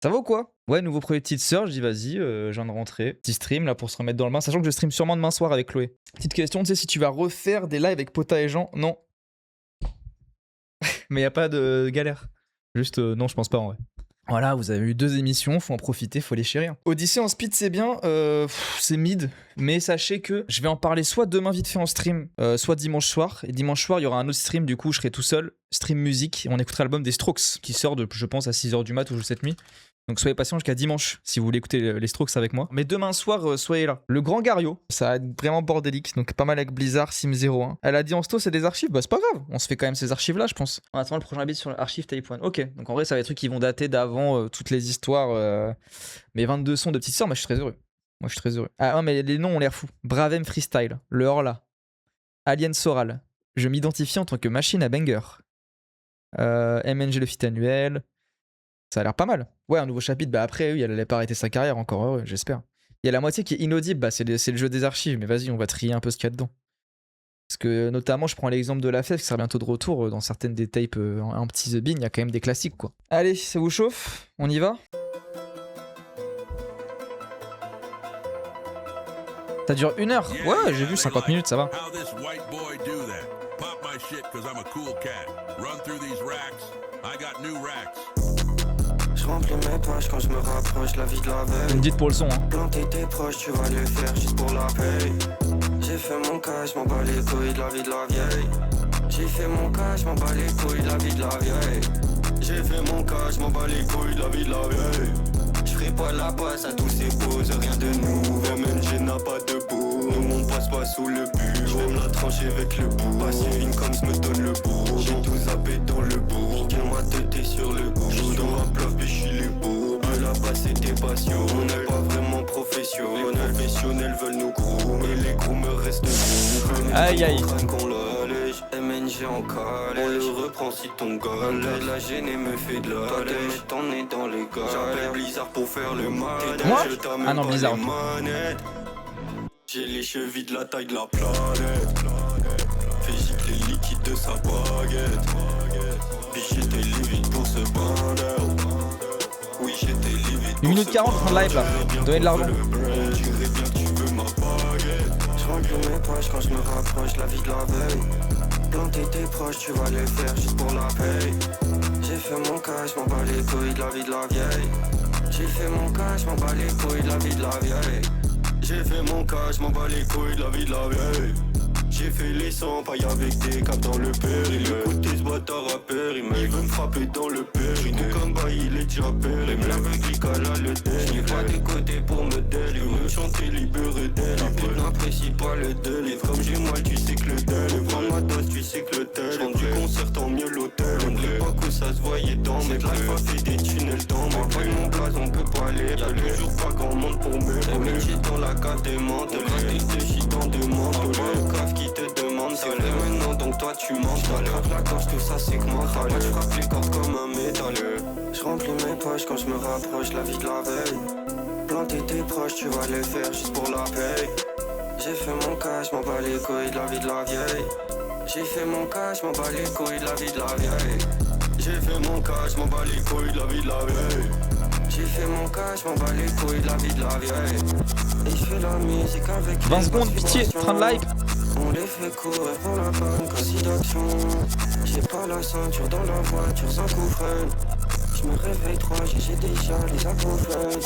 Ça va ou quoi? Ouais, nouveau projet de petite sœur, je dis vas-y, je viens de rentrer. Petit stream là pour se remettre dans le bain, sachant que je stream sûrement demain soir avec Chloé. Petite question, tu sais si tu vas refaire des lives avec Pota et Jean? Non. Mais y a pas de galère. Juste, non, je pense pas en vrai. Voilà, vous avez eu 2 émissions, faut en profiter, faut les chérir. Odyssée en speed, c'est bien, c'est mid, mais sachez que je vais en parler soit demain vite fait en stream, soit dimanche soir. Et dimanche soir, il y aura un autre stream, du coup, je serai tout seul, stream musique, et on écoutera l'album des Strokes, qui sort, je pense, à 6h du mat ou cette nuit. Donc soyez patients jusqu'à dimanche si vous voulez écouter les Strokes avec moi. Mais demain soir, soyez là. Le Grand Gario, ça va être vraiment bordélique, donc pas mal avec Blizzard, Sim 01. Elle a dit en sto, c'est des archives, bah c'est pas grave, on se fait quand même ces archives là, je pense. En attendant le prochain bit sur l'archive Tape One. Ok, donc en vrai, ça va être des trucs qui vont dater d'avant toutes les histoires. Mes 22 sons de petite sœur, moi je suis très heureux. Moi je suis très heureux. Ah non, mais les noms ont l'air fous. Bravem Freestyle, le Horla, Alien Soral. Je m'identifie en tant que machine à banger. MNG le fit annuel. Ça a l'air pas mal. Ouais, un nouveau chapitre. Bah après, oui, elle allait pas arrêter sa carrière, encore heureux, j'espère. Il y a la moitié qui est inaudible. Bah c'est le jeu des archives. Mais vas-y, on va trier un peu ce qu'il y a dedans. Parce que notamment, je prends l'exemple de la fête qui sera bientôt de retour. Dans certaines des tapes en petit The Bean, il y a quand même des classiques, quoi. Allez, ça vous chauffe? On y va? Ça dure 1 heure? Ouais, j'ai vu 50 minutes, ça va. Je remplis mes poches quand je me rapproche, la vie de la veille. Vous me dites pour le son, hein. Planter tes proches, tu vas le faire juste pour la paye. J'ai fait mon cas, je m'en bats les couilles de la vie de la vieille. J'ai fait mon cas, je m'en bats les couilles de la vie de la vieille. J'ai fait mon cas, je m'en bats les couilles de la vie de la vieille. Je ferai pas la passe à tous ces poses, rien de nouveau. MNG n'a pas de beau, le monde passe pas sous le but. Je vais me la trancher avec le bout. Passer une comme me donne le bout. J'ai tout zappé dans le bout. Tiens ma tête est sur le goût. Je dans ma plaf et je suis les beaux. À la base c'était passion. On n'est pas vraiment professionnels. Les professionnels veulent nous groomer. Les groomers restent groomer. Aïe aïe. Qu'on l'allège, MNG en calèche. On le reprend si ton galère. La gêne me fait de la toi de mettre ton nez dans les gars. J'appelle Blizzard pour faire le mal. Moi? Ah non, Blizzard. J'ai les chevilles de la taille de la planète. Fais gicler les liquides de sa baguette. Puis j'étais livide pour ce bandeur. Oui, j'étais livide. 1 minute 40 en live là. Donnez de l'argent. Je remplis mes poches quand je me rapproche, la vie de la veille. Planter tes proches, tu vas les faire juste pour la paye. J'ai fait mon cas, je m'en bats les couilles de la vie de la vieille. J'ai fait mon cas, je m'en bats les couilles de la vie de la vieille. J'ai fait mon cas, je m'en bats les couilles de la vie de la vieille. J'ai fait les 100 pailles avec des caps dans le péril. Écoutez ce bâtard rappeur, il veut me frapper dans le péril. Tout comme bah il est déjà péril. Me l'aveugle cala le délire. J'ai pas d'écouter pour me délire. Me chanter libéré d'elle. La pute n'apprécie pas le délire. Comme j'ai mal, tu sais que le délire. Prends ma dose, tu sais que le tel. J'prends du concert, tant mieux l'hôtel. On ne pas que ça se voyait dans mes life a fait des tunnels dans moi. Pas de mon blaze, on peut pas aller. Y'a toujours pas grand monde pour me. Les j'ai dans la cave des menthes. Le reste des shit dans des menthes. Le cave qui te demande c'est vrai maintenant donc toi tu mens. Dans la gorge tout ça c'est que mental. Moi je frappe les cordes comme un métalleux. Je remplis mes poches quand je me rapproche la vie de la veille. Planter tes proches tu vas les faire juste pour la paye. J'ai fait mon cas, je m'en bats les couilles de la vie de la vieille. J'ai fait mon cas, je m'en bats les couilles de la vie de la vieille. J'ai fait mon cas, je m'en bats les couilles de la vie de la vieille. J'ai fait mon cas, je m'en bats les couilles de la vie de la vieille. Et je fais la musique avec 20 secondes, pitié, train de live. On les fait courir pour la bonne cause d'action. J'ai pas la ceinture dans la voiture sans coup freine. Je me réveille 3, j'ai déjà les acouphènes.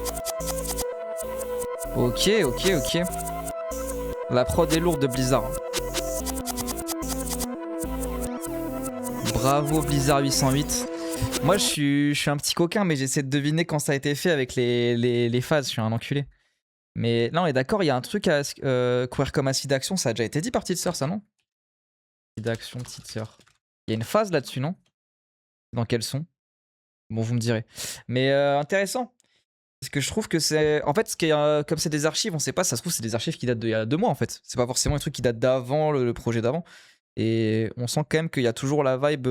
Ok. La prod est lourde de Blizzard. Bravo Blizzard 808. Moi je suis un petit coquin mais j'essaie de deviner quand ça a été fait avec les phases, je suis un enculé. Mais là on est d'accord, il y a un truc à courir comme acide d'action, ça a déjà été dit par Petite Sœur ça non? Acide d'action, Petite Sœur. Il y a une phase là-dessus non? Dans quel son? Bon vous me direz. Mais intéressant. Parce que je trouve que c'est... En fait, comme c'est des archives, on sait pas, ça se trouve c'est des archives qui datent d'il y a 2 mois en fait. C'est pas forcément un truc qui date d'avant, le projet d'avant. Et on sent quand même qu'il y a toujours la vibe...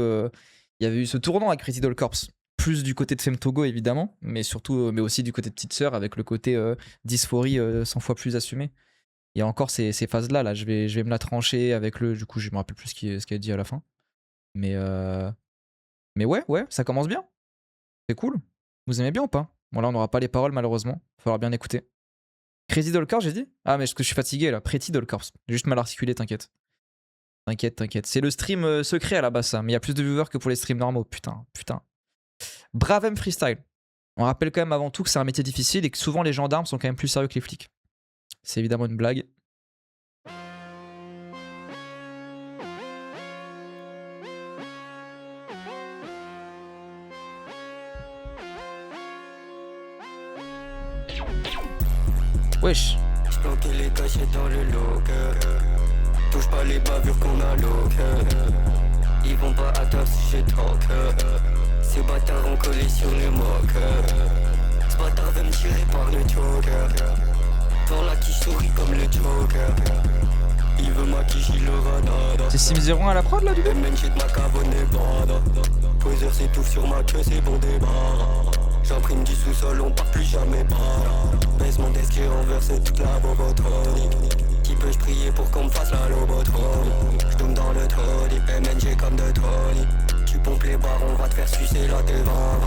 Il y avait eu ce tournant avec Pretty Doll Corps. Plus du côté de Femme Togo évidemment, mais surtout, mais aussi du côté de Petite Sœur avec le côté dysphorie 100 fois plus assumé. Il y a encore ces phases-là, là. Je vais me la trancher avec le... Du coup, je me rappelle plus ce qu'il a dit à la fin. Mais ouais, ça commence bien. C'est cool. Vous aimez bien ou pas? Bon là on n'aura pas les paroles malheureusement. Il va falloir bien écouter. Crazy Doll Corps j'ai dit? Ah mais parce que je suis fatigué là. Pretty Doll Corps. J'ai juste mal articulé, t'inquiète. T'inquiète. C'est le stream secret à la base ça. Mais il y a plus de viewers que pour les streams normaux. Putain. Bravem Freestyle. On rappelle quand même avant tout que c'est un métier difficile et que souvent les gendarmes sont quand même plus sérieux que les flics. C'est évidemment une blague. Wesh. J'planquais les cachets dans le locker. Touche pas les bavures qu'on a locker. Ils vont pas à table si j'ai trop cœur. Ces bâtards ont collé sur les moqueurs. Ce bâtard veut me tirer par le joker. Dans la qui sourit comme le joker. Il veut maquiller le radar. C'est Sim01 à la prod là du coup? MNG de ma cabonne bada. Poseur s'étouffe sur ma queue, c'est bon débarras. J'imprime du sous-sol, on part plus jamais bas. Baisse mon desk et renverse toute la bobotronique. Qui peux-je prier pour qu'on me fasse la lobotronique? J'tourne dans le trolley, MNG comme de trolley. Tu pompes les barres, on va te faire sucer la devant.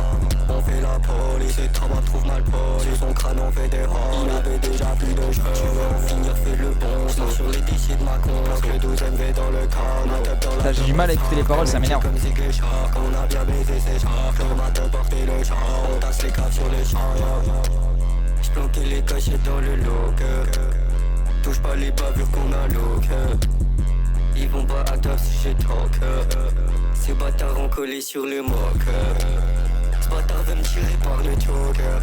On fait la police, et Traba trouve mal poli. Sur son crâne on fait des rangs, il avait déjà plus de jeux. Tu veux en finir, fais le bon. Sors sur les décis de ma con, parce que le 12 MV dans le crâne. J'ai du mal à écouter les paroles, ça m'énerve. On a bien baisé ses chars, on a te porté le char. On tasse les caves sur les chars. J'planquais les cachets dans le locker. Touche pas les bavures qu'on a locker. Ils vont pas à table si j'ai trop cœur. Ces bâtards ont collé sur les moqueurs. Ce bâtard veut me tirer par le joker.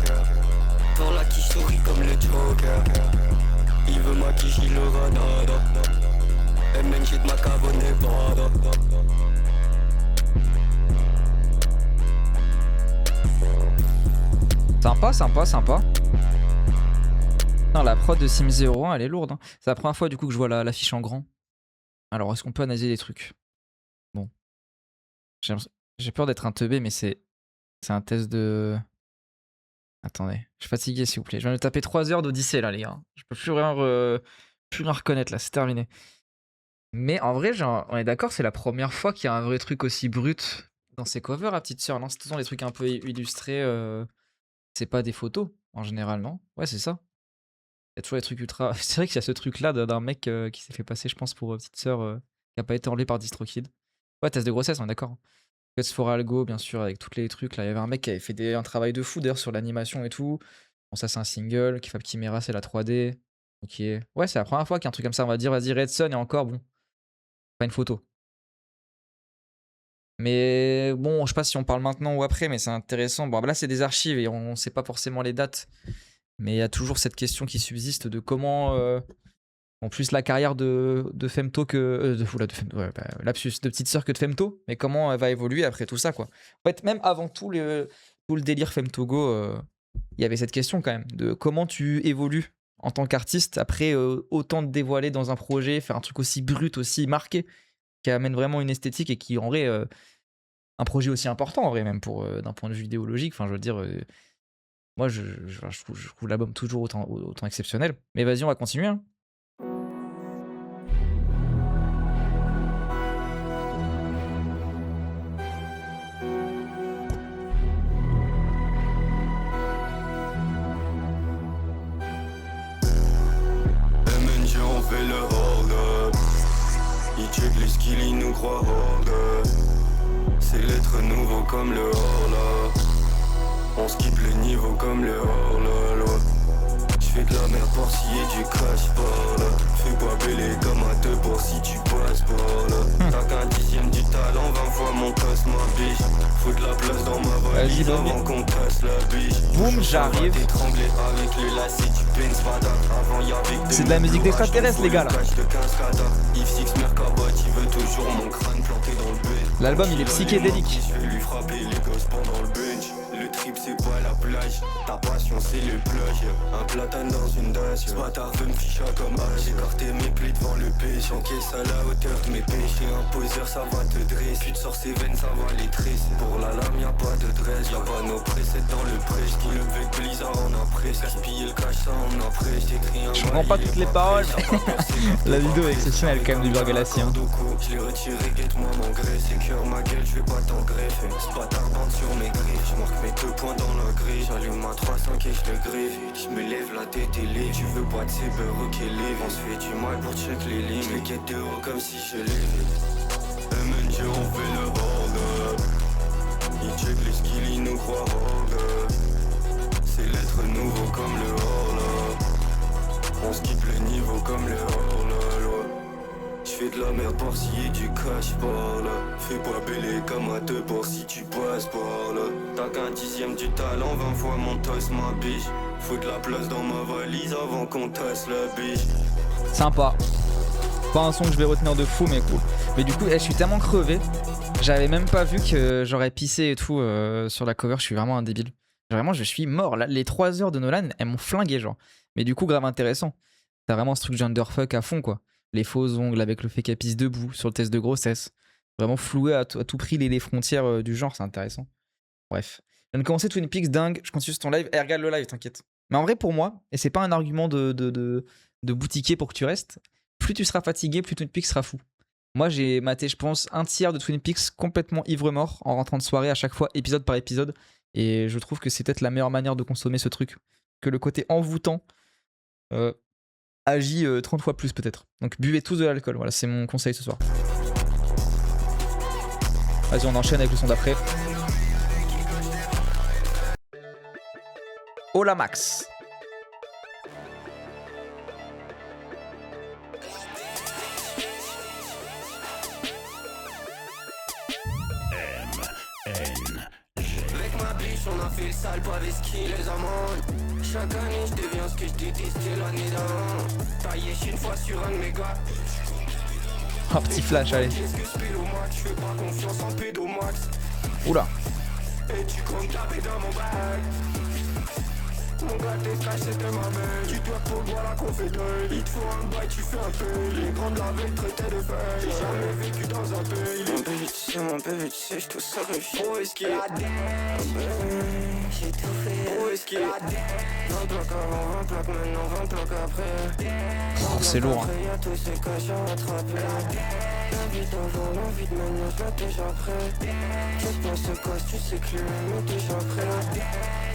Dans la qui sourit comme le joker. Il veut maquiller le radar. MNG de ma cabonne bada. Sympa. Non, la prod de Sim01 elle est lourde. Hein. C'est la première fois du coup que je vois l'affiche en grand. Alors est-ce qu'on peut analyser les trucs? Bon. J'ai peur d'être un teubé mais c'est un test de... Attendez, je suis fatigué s'il vous plaît. Je viens de taper 3 heures d'Odyssée là les gars. Je peux plus rien reconnaître là, c'est terminé. Mais en vrai, genre, on est d'accord, c'est la première fois qu'il y a un vrai truc aussi brut dans ces covers à petite sœur. Non, c'est toujours des trucs un peu illustrés. C'est pas des photos en général, non? Ouais, c'est ça. Il y a toujours des trucs ultra. C'est vrai qu'il y a ce truc là d'un mec qui s'est fait passer, je pense, pour petite sœur qui a pas été enlevé par DistroKid. Ouais, test de grossesse, on est d'accord. Cuts for Algo, bien sûr, avec tous les trucs. Là, il y avait un mec qui avait fait un travail de fou d'ailleurs sur l'animation et tout. Bon, ça, c'est un single. Kefab Chimera, c'est la 3D. Ok. Ouais, c'est la première fois qu'il y a un truc comme ça. On va dire, vas-y, Red Sun et encore, bon. Pas une photo. Mais bon, je sais pas si on parle maintenant ou après, mais c'est intéressant. Bon, là, c'est des archives et on sait pas forcément les dates. Mais il y a toujours cette question qui subsiste de comment. En plus, la carrière de Femto que. Lapsus, de petite sœur que de Femto. Mais comment elle va évoluer après tout ça, quoi. En fait, même avant tout le délire Femto Go, il y avait cette question quand même de comment tu évolues en tant qu'artiste après autant de dévoiler dans un projet, faire un truc aussi brut, aussi marqué, qui amène vraiment une esthétique et qui rendrait un projet aussi important en vrai, même pour d'un point de vue idéologique. Enfin, je veux dire, moi, je trouve l'album toujours autant exceptionnel. Mais vas-y, on va continuer. Hein. MNG, on fait le hold-up. Ils check les skills, ils nous croient hold-up. C'est l'être nouveau comme le hors-là. On skip le niveau comme le hors-là. J'fais de la merde pour s'y et du crash par là. Fais pas bêler comme à 2 pour si tu passes par là. T'as qu'un dixième du talent, 20 fois mon casse ma biche. Faut de la place dans ma valise avant qu'on casse la biche. Boum, j'arrive. Avec le lacet du Benz Bada. Avant y'avait c'est de la musique d'extraterrestre les gars là. L'album il est psychédélique. Le trip c'est pas la plage, ta passion c'est le plage. Un platane dans une dash, ce bâtard veut me ficher comme âge. J'ai écarté mes plis devant le péché, j'encaisse à la hauteur de mes péchés. Un poseur ça va te dresser, tu te sors ses veines ça va les tresser. Pour la lame y'a pas de dresse, y'a pas nos précèdes dans le prêche. Qui le veut blizzard on a presse, gaspiller le cash ça on a presse. J'écris un Je comprends pas toutes les paroles, mais la vidéo est exceptionnelle quand même du Beurre Galassi. Je l'ai retiré, guette-moi mon gré. Sécure ma gueule, je vais pas t'en greffer. Ce bâtard bande sur mes griffes, je marque mes 2 points dans la grille. J'allume ma 3-5 et je le griffe. Je me lève la tête et lit. Tu veux boire de ces beurres qui live. On se fait du mal pour check les lignes. Je les guette de haut comme si je les vide. MNG on fait le bordel. Ils check les skills, ils nous croient rogue. C'est l'être nouveau comme le hors. On skip le niveau comme le hors. J'fais de la merde par-ci et du cash par là. Fais pas bêler comme à 2 bords si tu passes par là. T'as qu'un dixième du talent, 20 fois mon toss ma biche. Faut de la place dans ma valise avant qu'on tasse la biche. Sympa. Pas un son que je vais retenir de fou, mais cool. Mais du coup, je suis tellement crevé. J'avais même pas vu que j'aurais pissé et tout sur la cover. Je suis vraiment un débile. Vraiment, je suis mort. Là, les 3 heures de Nolan, elles m'ont flingué, genre. Mais du coup, grave intéressant. T'as vraiment ce truc genderfuck à fond, quoi. Les faux ongles avec le fait qu'elle pisse debout sur le test de grossesse. Vraiment flouer à tout prix les frontières du genre, c'est intéressant. Bref. Je viens de commencer Twin Peaks, dingue. Je continue sur ton live. Et regarde le live, t'inquiète. Mais en vrai, pour moi, et c'est pas un argument de boutiquier pour que tu restes, plus tu seras fatigué, plus Twin Peaks sera fou. Moi, j'ai maté, je pense, un tiers de Twin Peaks complètement ivre-mort en rentrant de soirée à chaque fois, épisode par épisode. Et je trouve que c'est peut-être la meilleure manière de consommer ce truc. Que le côté envoûtant agit 30 fois plus peut-être. Donc buvez tous de l'alcool, voilà, c'est mon conseil ce soir. Vas-y, on enchaîne avec le son d'après. Hola Max. Avec ma biche on a fait le sale, pas avec ski les amendes. Chaque année je deviens ce que je détestais l'année d'avant. Taillé une fois sur un de mes gars. Un petit flash, allez. Je fais pas confiance en pédomax. Oula. Et tu comptes taper dans mon bac. Mon gars t'es cash c'était ma belle. Tu dois pour boire la confédère. Il te faut un bail, tu fais un peu. Les grands de la veille traitaient de feuilles. J'ai jamais vécu dans un pays. Mon bébé tu sais, j'te sacrifie. Oh esquive. J'ai tout fait. Oh esquive. 20 plaques avant, 20 plaques maintenant, 20 plaques après. Oh, c'est lourd, hein. Y'a tous ces caches à rattraper. L'envie d'envoi, l'envie de maintenant, j'l'ai déjà prêt. Check pas ce casse, tu sais que lui est déjà prêt.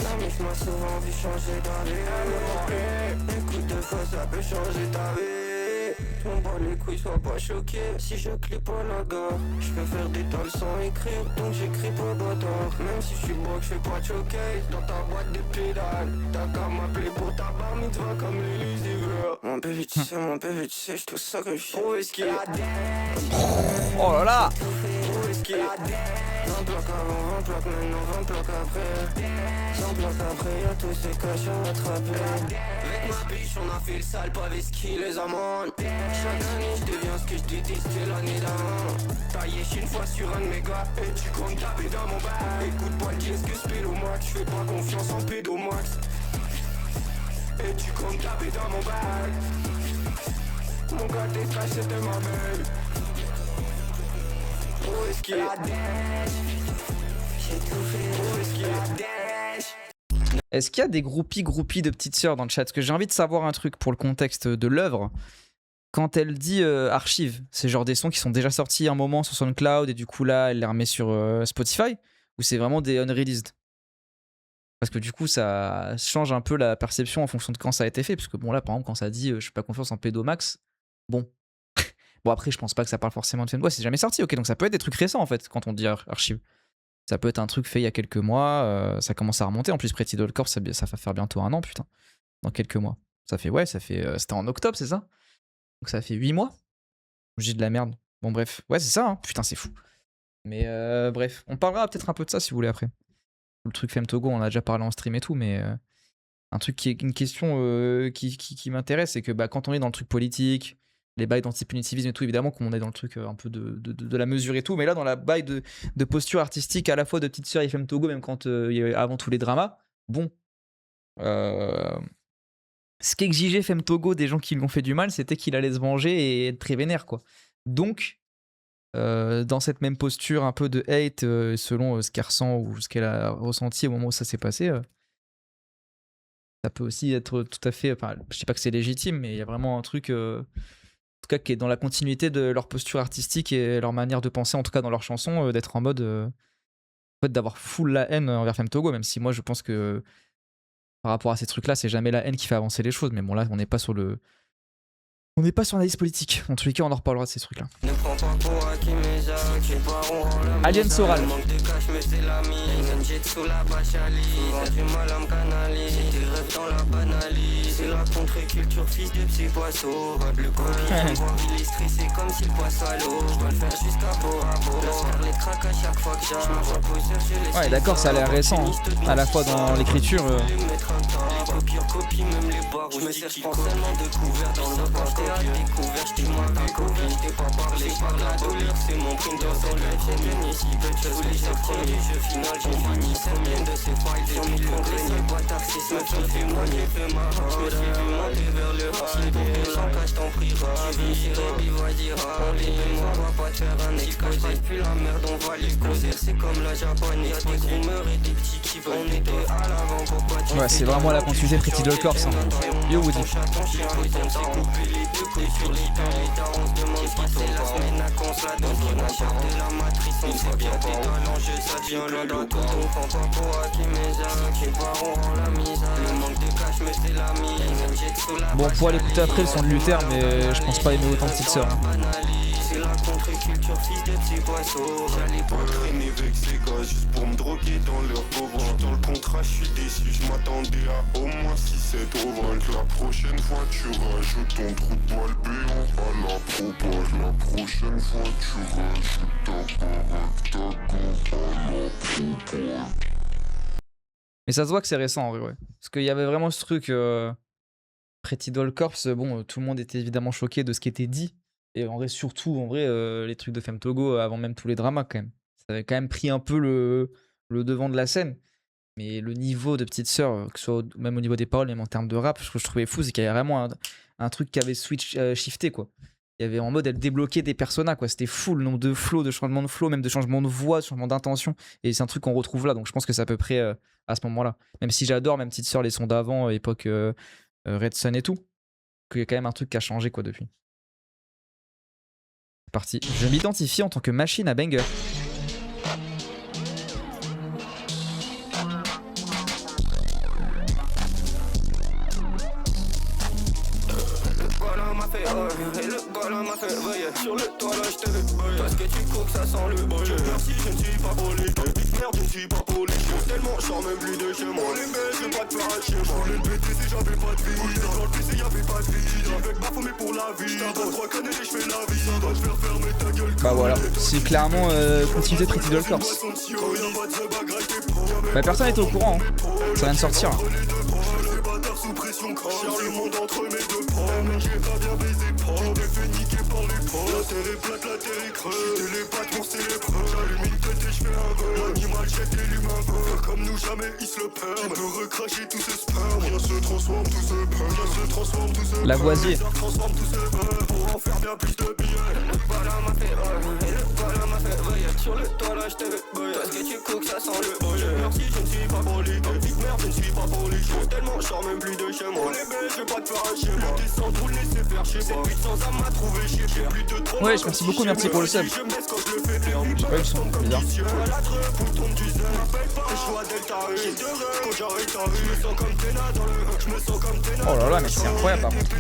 La meuf m'a souvent vu changer d'avis. Écoute 2 fois ça peut changer ta vie. M'en bats les couilles, sois pas choqué. Si je clique pas la gare, je peux faire des tales sans écrire. Donc j'écris pas bâtard. Même si je suis broke, je fais pas choquer. Dans ta boîte de pédales, t'as qu'à m'appeler pour ta bar mitzvah comme les Lucifer. Mon bébé tu sais, je te sacrifie. Oh esquive. Oh là là. Oh esquive. 20 plaques avant, 20 plaques maintenant, 20 plaques après. 100 plaques après, y'a tous ces caches à rattraper. Avec ma biche, on a fait le sale, pas avec ski, les amendes. Chaque année, je deviens ce que je détestais l'année d'avant. Taillé une fois sur un de mes gars, et tu comptes taper dans mon bac. Écoute pas le disque que je pèle au max, je fais pas confiance en pédomax. Et tu comptes taper dans mon bac. Mon gars, t'es cash, c'était ma belle. Oh, esquive. J'ai tout fait. Oh, esquive. Est-ce qu'il y a des groupies de petites sœurs dans le chat? Parce que j'ai envie de savoir un truc pour le contexte de l'œuvre. Quand elle dit archive, c'est genre des sons qui sont déjà sortis un moment sur SoundCloud et du coup là, elle les remet sur Spotify? Ou c'est vraiment des unreleased? Parce que du coup, ça change un peu la perception en fonction de quand ça a été fait. Parce que bon, là, par exemple, quand ça dit je fais pas confiance en Pédomax, bon. Bon, après, je pense pas que ça parle forcément de Fanboy, c'est jamais sorti, ok. Donc ça peut être des trucs récents en fait, quand on dit archive. Ça peut être un truc fait il y a quelques mois, ça commence à remonter. En plus, Pretty Doll Corp, ça va faire bientôt 1 an, putain. Dans quelques mois. Ça fait, c'était en octobre, c'est ça? Donc ça fait 8 mois. J'ai de la merde. Bon, bref. Ouais, c'est ça, hein. Putain, c'est fou. Mais bref, on parlera peut-être un peu de ça si vous voulez après. Le truc Femme Togo, on a déjà parlé en stream et tout, mais un truc qui est une question qui m'intéresse, c'est que bah, quand on est dans le truc politique, les bails d'anti-punitivisme et tout, évidemment, qu'on est dans le truc un peu de la mesure et tout, mais là, dans la bail de posture artistique, à la fois de Petite Sœur et FM Togo, même quand il y avait avant tous les dramas, bon. Ce qu'exigeait FM Togo des gens qui lui ont fait du mal, c'était qu'il allait se venger et être très vénère, quoi. Donc, dans cette même posture un peu de hate, selon ce qu'elle ressent ou ce qu'elle a ressenti au moment où ça s'est passé, ça peut aussi être tout à fait. Enfin, je sais pas que c'est légitime, mais il y a vraiment un truc, en tout cas, qui est dans la continuité de leur posture artistique et leur manière de penser, en tout cas dans leurs chansons, d'être en mode. En fait, d'avoir full la haine envers FM Togo, même si moi je pense que par rapport à ces trucs-là, c'est jamais la haine qui fait avancer les choses. Mais bon, là, on n'est pas sur le. On n'est pas sur l'analyse politique. En tous les cas, on en reparlera de ces trucs-là. Alien Soral. Ouais, d'accord, ça a l'air récent, hein. À la fois dans l'écriture. Je me sers, je pense tellement de couverts dans le porté à découvert, je dis moi ta copine, je t'ai pas parlé par la douleur, c'est mon prime dans son live, j'ai gagné si peu de choses, les chefs du jeu final, j'ai fini combien de ces fights, j'ai mis le congrès, c'est pas taxisme, qui me fait moi, j'ai fait ma route, je me suis vu monter vers le haut, si pour tes gens je t'en prierai, si Rébi va dire, moi va pas te faire un exposé, puis la merde on va l'exposer, c'est comme la japonaise, y'a des gros meurs et des petits qui veulent, on était à l'avant, pourquoi tu ouais, c'est vraiment la continuité de Pretty Doll Corps, hein. Yo Woody. Bon, on pourra l'écouter après le son de Luther, mais je pense pas aimer autant de Petite Sœur. C'est la contre-culture, fils de petits poissons. J'allais pas traîner avec ces gars juste pour me droguer dans leur pauvre. Dans le contrat, je suis déçu, je m'attendais à au moins 6-7 ovales. La prochaine fois, tu rajoutes ton trou de poil béant à la propage. La prochaine fois, tu rajoutes ta baraque, ta go à la propage. Mais ça se voit que c'est récent en vrai, ouais. Parce qu'il y avait vraiment ce truc. Pretty Doll Corps, bon, tout le monde était évidemment choqué de ce qui était dit. Et en vrai, surtout, les trucs de Femme Togo avant même tous les dramas, quand même. Ça avait quand même pris un peu le devant de la scène. Mais le niveau de Petite Sœur, que ce soit même au niveau des paroles, même en termes de rap, ce que je trouvais fou, c'est qu'il y avait vraiment un truc qui avait shifté, quoi. Il y avait en mode, elle débloquait des personas, quoi. C'était fou le nombre de flows, de changements de flow, même de changements de voix, de changements d'intention. Et c'est un truc qu'on retrouve là. Donc je pense que c'est à peu près à ce moment-là. Même si j'adore, même Petite Sœur, les sons d'avant, époque Red Sun et tout. Qu'il y a quand même un truc qui a changé, quoi, depuis. Parti. Je m'identifie en tant que machine à banger. Et le gars m'a fait veiller sur le toit là je te veux parce que tu coques ça sent le boy. Merci je ne suis pas poli. Merde je ne suis pas poli. Je suis tellement je sors même plus de chez moi. Les mecs je vais pas te faire un chien. Je voulais le péter si j'avais pas de vie. Dans le PC y'avait pas de vie. Avec ma fumée pour la vie. T'as 3 connes et je fais la vie. Ça va te faire fermer ta gueule. Bah voilà. C'est clairement continuité de Pretty Doll Corps. Bah personne n'était au courant hein. Ça vient de sortir. Sous pression, le monde entre mes deux pommes. J'ai pas bien baisé, pommes. J'ai fait niquer par les pommes. La terre est plate, la terre est creuse. T'es les patrons, c'est les preuves. J'allume une tête et j'fais un vœu. L'animal jette et l'humain veut. Faire comme nous, jamais il se le perd. Tu peux recracher tout ce sperme. Rien se transforme, tout se perd. Rien se transforme, tout se perd. Lavoisier. Transforme tout se perd. Pour en faire bien plus de billets. Le bala m'a fait et le bala m'a fait veiller. Sur le toit là, j'te veux boyer. Parce que tu coques, ça sent le boyer. Merci, je ne suis pas poli. Merde, je ne suis pas poli. Je tellement, je sors même plus de chez moi. Les bêtes, je vais pas te faire un chien. Je descends trop, laisser faire chez moi. Cette puissance, ça m'a trouvé chier. J'ai plus de trop. Ouais, je merci beaucoup, merci pour le sub. Je me laisse quand je le fais faire. Je sais pas, ils sont bizarres. Oh là là, mais c'est incroyable par contre.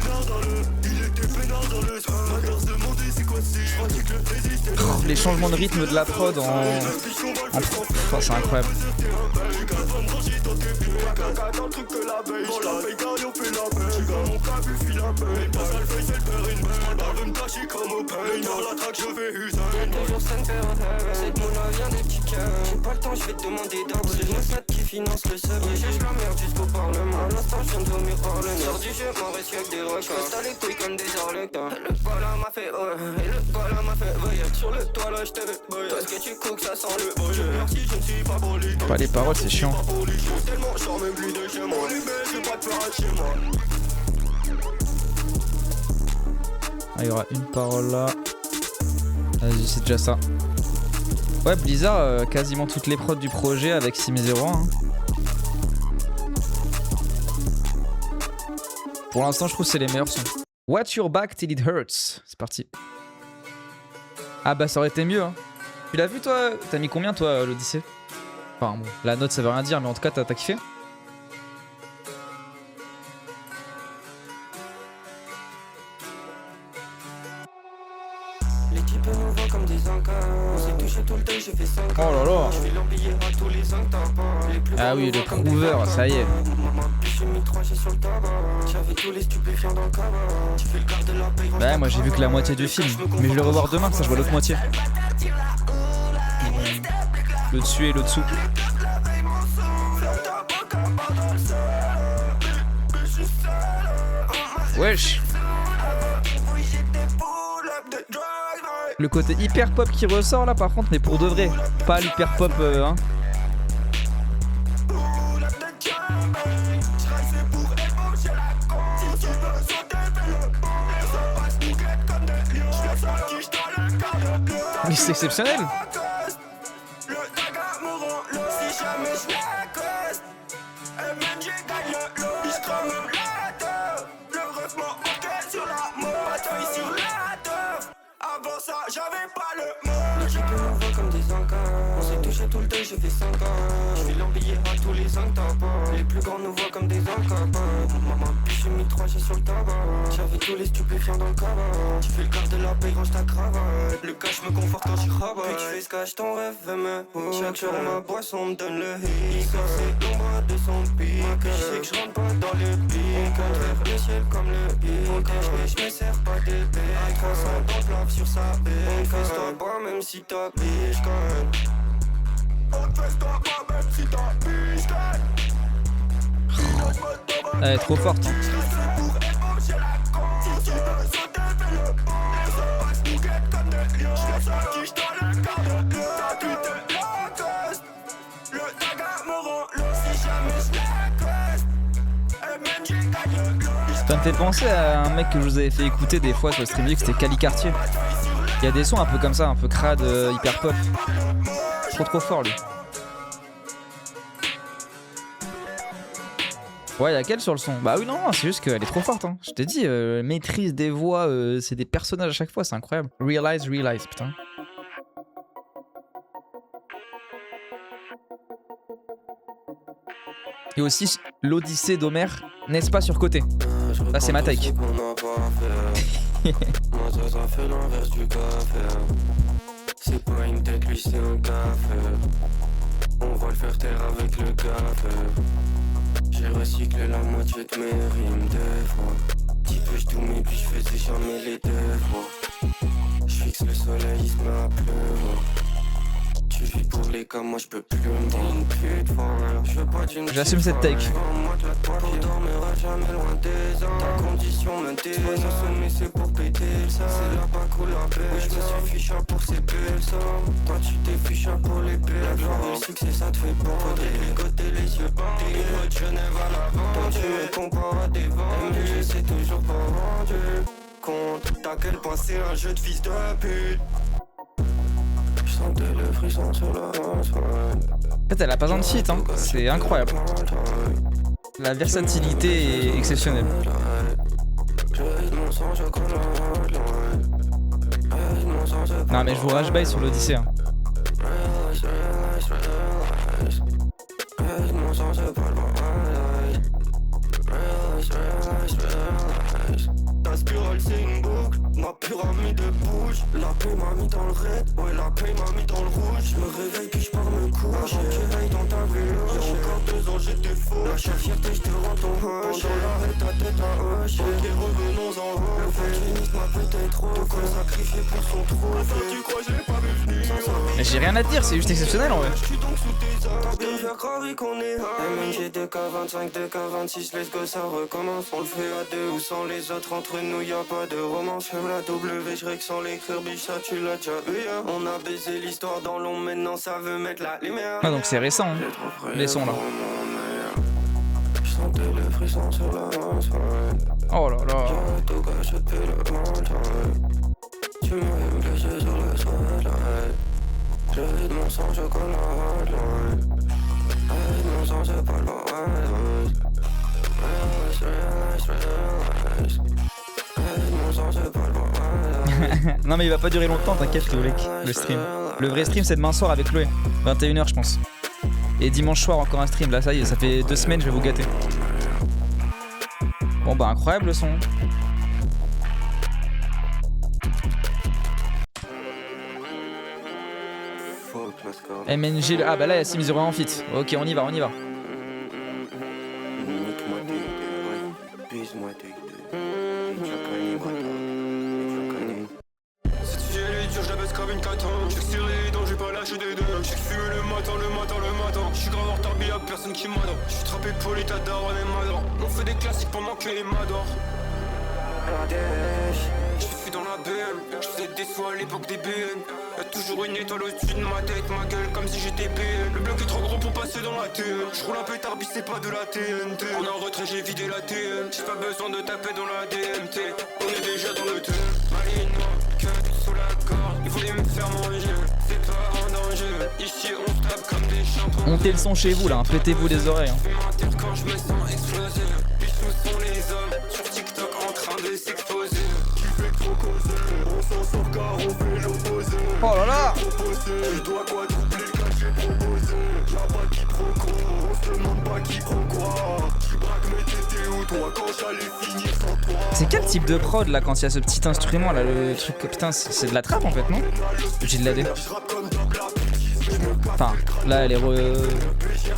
Oh, les changements de rythme de la prod en... Oh, c'est incroyable. Cette moula vient des petits cœurs. J'ai pas le temps, je vais te demander d'abord. finance le seul. Je cherche la merde jusqu'au parlement. À l'instant, je viens de vomir par le nez. Sors du jeu, m'en reste qu'avec des requins. J'peux t'as les couilles comme des arlequins. Le gars m'a fait et le gars m'a fait voyage. Sur le toit là, j'te veux toi ce que tu cooks, ça sent le boy. Merci, je ne suis pas poli. Pas les paroles, c'est chiant. Tellement je sors même plus de chez moi. J'ai pas de peur à chez moi. Ah, il y aura une parole là. Vas-y, c'est déjà ça. Ouais, Blizzard, quasiment toutes les prods du projet avec Sim01. Hein. Pour l'instant, je trouve que c'est les meilleurs sons. Watch your back till it hurts. C'est parti. Ah bah ça aurait été mieux. Hein. Tu l'as vu toi? T'as mis combien toi l'Odyssée? Enfin bon, la note ça veut rien dire, mais en tout cas t'as kiffé? Les types nous voient comme des encas. On s'est touché tout le temps, j'ai fait 5 ans. Oh là là. Je fais l'embiller à tous les ans que t'as pas. Les plus Ah oui, le prover, ça y est. J'ai mis 3 G sur le tabac. J'avais tous les stupéfiants dans le cabas. Tu fais le garde de la paye. Ouais, moi j'ai vu que la moitié du film. Mais je vais le revoir demain, ça je vois l'autre moitié. Le dessus et le dessous. Wesh. Le côté hyper pop qui ressort là par contre, mais pour de vrai. Pas l'hyper pop hein. Mais c'est exceptionnel. Tout le temps, j'ai fait 5 ans. Je fais l'embiller à tous les ans que t'as pas. Les plus grands nous voient comme des incapables. Maman, puis j'ai mis 3 G sur le tabac. J'avais tous les stupéfiants dans le cabas. Tu fais le quart de la paye, range ta cravate. Le cash me conforte quand j'y rabat. Puis tu fais ce cache ton rêve, me. Chaque jour ma boisson me donne le hit. C'est l'ombre de son pic. Je sais que je rentre pas dans le pic. On rêve le ciel comme le pic. Je me sers pas d'épée. À 300 dans le plaf sur sa baie. Fais-toi boire même si t'as biche quand même. Elle est trop forte. Hein. Ça me fait penser à un mec que je vous avais fait écouter des fois sur le stream, c'était Cali Cartier. Il y a des sons un peu comme ça, un peu crade, hyper pop. Trop fort lui. Ouais, laquelle sur le son? Bah oui, non, c'est juste qu'elle est trop forte. Hein. Je t'ai dit, maîtrise des voix, c'est des personnages à chaque fois, c'est incroyable. Realize, putain. Et aussi l'Odyssée d'Homère, n'est-ce pas surcoté? Là, c'est ma take. Moi, ça fait l'inverse du café. C'est pas une tête, lui c'est un café. On va le faire taire avec le café. J'ai recyclé la moitié de mes rimes des fois. Petit peu j'tourne mais puis j'faisais jamais les devoirs. J'fixe le soleil, il se met à pleuvoir. Tu vis pour les cas, moi j'peux plus me dire une pute folle. J'veux pas d'une j'assume cette take. Pour dormira jamais loin des ans. Ta condition me désole, mais c'est pour péter le sang. C'est là pas cool la paix. Oui, j'me suis fiché pour ces belles sommes. Toi tu t'es fiché pour les belles. La gloire et le succès ça te fait bon. Faudrait ligoter les yeux bandés. Moi de Genève à la vente. Quand tu me compares à des vendus, c'est toujours pas vendu. Compte à quel point c'est un jeu de fils de pute. J'sentais le frisson sur la hanche. En fait, elle a pas besoin de feat, hein. C'est incroyable. La versatilité est exceptionnelle. Non mais je vous rage bail sur l'Odyssée. Hein. Ta spirale c'est une boucle, ma pyramide bouge. La paix m'a mis dans le red, ouais la paix m'a mis dans le rouge. Je me réveille puis je pars me coucher. Avant que j'aille dans ta vélo, il y a encore 2 ans j'étais faux. La fierté je te rends ton hoche. Pendant l'arrêt ta tête à hoche. Ok revenons en haut. Le féminisme m'a peut-être trop. De quoi sacrifier pour son trou. Enfin tu crois j'ai pas vu venir. Mais j'ai rien à te dire, c'est juste exceptionnel en vrai. Je suis donc sous tes ordres. faire croire qu'on est high. MNG 2K25, 2K26, let's go, ça recommence. On le fait à deux ou sans les autres, entre nous y a pas de romance. Fais la W, je règle sans l'écrire, biche, ça tu l'as déjà vu. Hein. On a baisé l'histoire dans l'ombre, maintenant ça veut mettre la lumière. Ah donc c'est récent, hein, les sons là. Je sentais le frisson sur la hanche, Oh là là. j'aurais tout gâché depuis le matin. Tu m'avais blessé sur le sol, je vide mon sang, je colle la hotline. Avec mon sang, c'est pas le bon. Avec mon sang, c'est pas le bon. Non mais il va pas durer longtemps, t'inquiète le stream. Le vrai stream c'est demain soir avec Chloé, 21h je pense. Et dimanche soir encore un stream, là ça y est, ça fait 2 semaines, je vais vous gâter. Bon bah incroyable le son. MNG, ah bah là Yassim ils auraient en fit. Ok on y va, on y va. Comme une catin, j'sais que c'est rédent, j'ai pas lâché des deux. J'sais que fumer le matin. J'suis grave en retard, y'a personne qui m'adore. J'suis trappé poli, ta daronne et m'adore. On fait des classiques pendant que les m'adorent. J'suis dans la BM, j'faisais des soins à l'époque des BN. Y'a toujours une étoile au-dessus de ma tête, ma gueule comme si j'étais BN. Le bloc est trop gros pour passer dans la TN. J'roule un pétard, bis c'est pas de la TNT. On est en retrait, j'ai vidé la TN. J'ai pas besoin de taper dans la DMT. On est déjà dans le thème. Malino, que sous la corde. Ils voulaient me faire manger, c'est pas un danger. Ici on se tape comme des champions. Montez le son chez vous là, hein. Pétez-vous les oreilles. Hein. Je m'interroge quand je me sens exploser. Puis où sont les hommes sur TikTok en train de s'exposer. Qui fait trop causer, on s'en sort car on fait l'opposé. Oh là là. Je dois quadrupler le cas j'ai proposé. Y'a pas qui proco, on se demande pas qui prend quoi. Tu braques mais t'étais où toi quand j'allais finir sans toi. C'est quel type de prod là quand il y a ce petit instrument là, le truc, putain c'est de la trappe en fait non? J'ai de la D. Enfin là elle est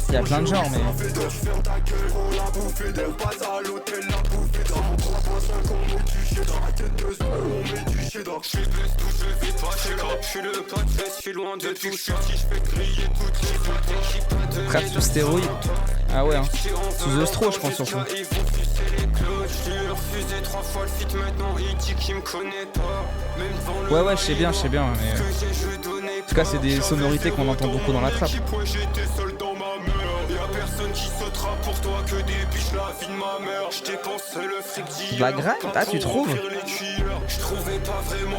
il y a plein de genres mais... Frère sous stéroïdes. Ah ouais hein. Sous ostro je pense surtout. Ouais je sais bien mais... En tout cas c'est des sonorités qu'on entend beaucoup dans la trappe. De la grime? Ah tu trouves?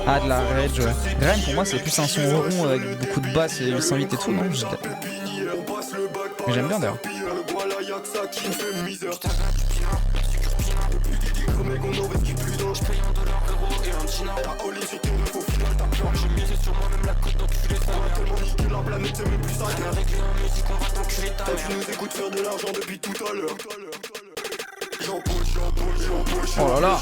Ah de la rage ouais. Grime pour moi c'est plus un son rond avec beaucoup de basses et 808 et tout non? Mais j'aime bien d'ailleurs. Oh là là.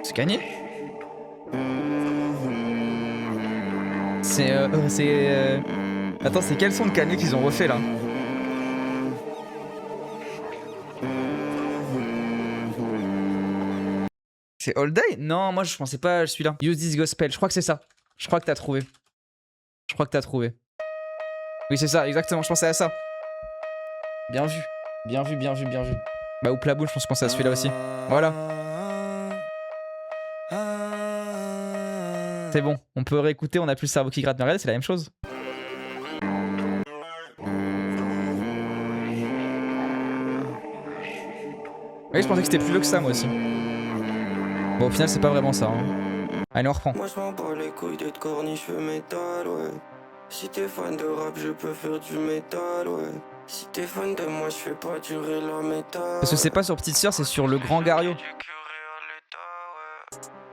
C'est gagné. Attends, c'est quel son de Kanye qu'ils ont refait là? C'est All Day? Non, moi je pensais pas celui-là. Use This Gospel, je crois que c'est ça. Je crois que t'as trouvé. Oui, c'est ça, exactement, je pensais à ça. Bien vu. Bah, ou Plaboul, je pense que je pensais à celui-là aussi. Voilà. C'est bon, on peut réécouter, on a plus le cerveau qui gratte. Mais regardez, c'est la même chose. Oui, je pensais que c'était plus vieux que ça, moi aussi. Bon, au final, c'est pas vraiment ça. Hein. Allez, on reprend. Moi, je m'en bats les couilles d'être corny, je fais métal, ouais. Si t'es fan de rap, je peux faire du métal, ouais. Si t'es fan de moi, je fais pas durer la métal. Parce que c'est pas sur Petite Sœur, c'est sur le Grand Gario.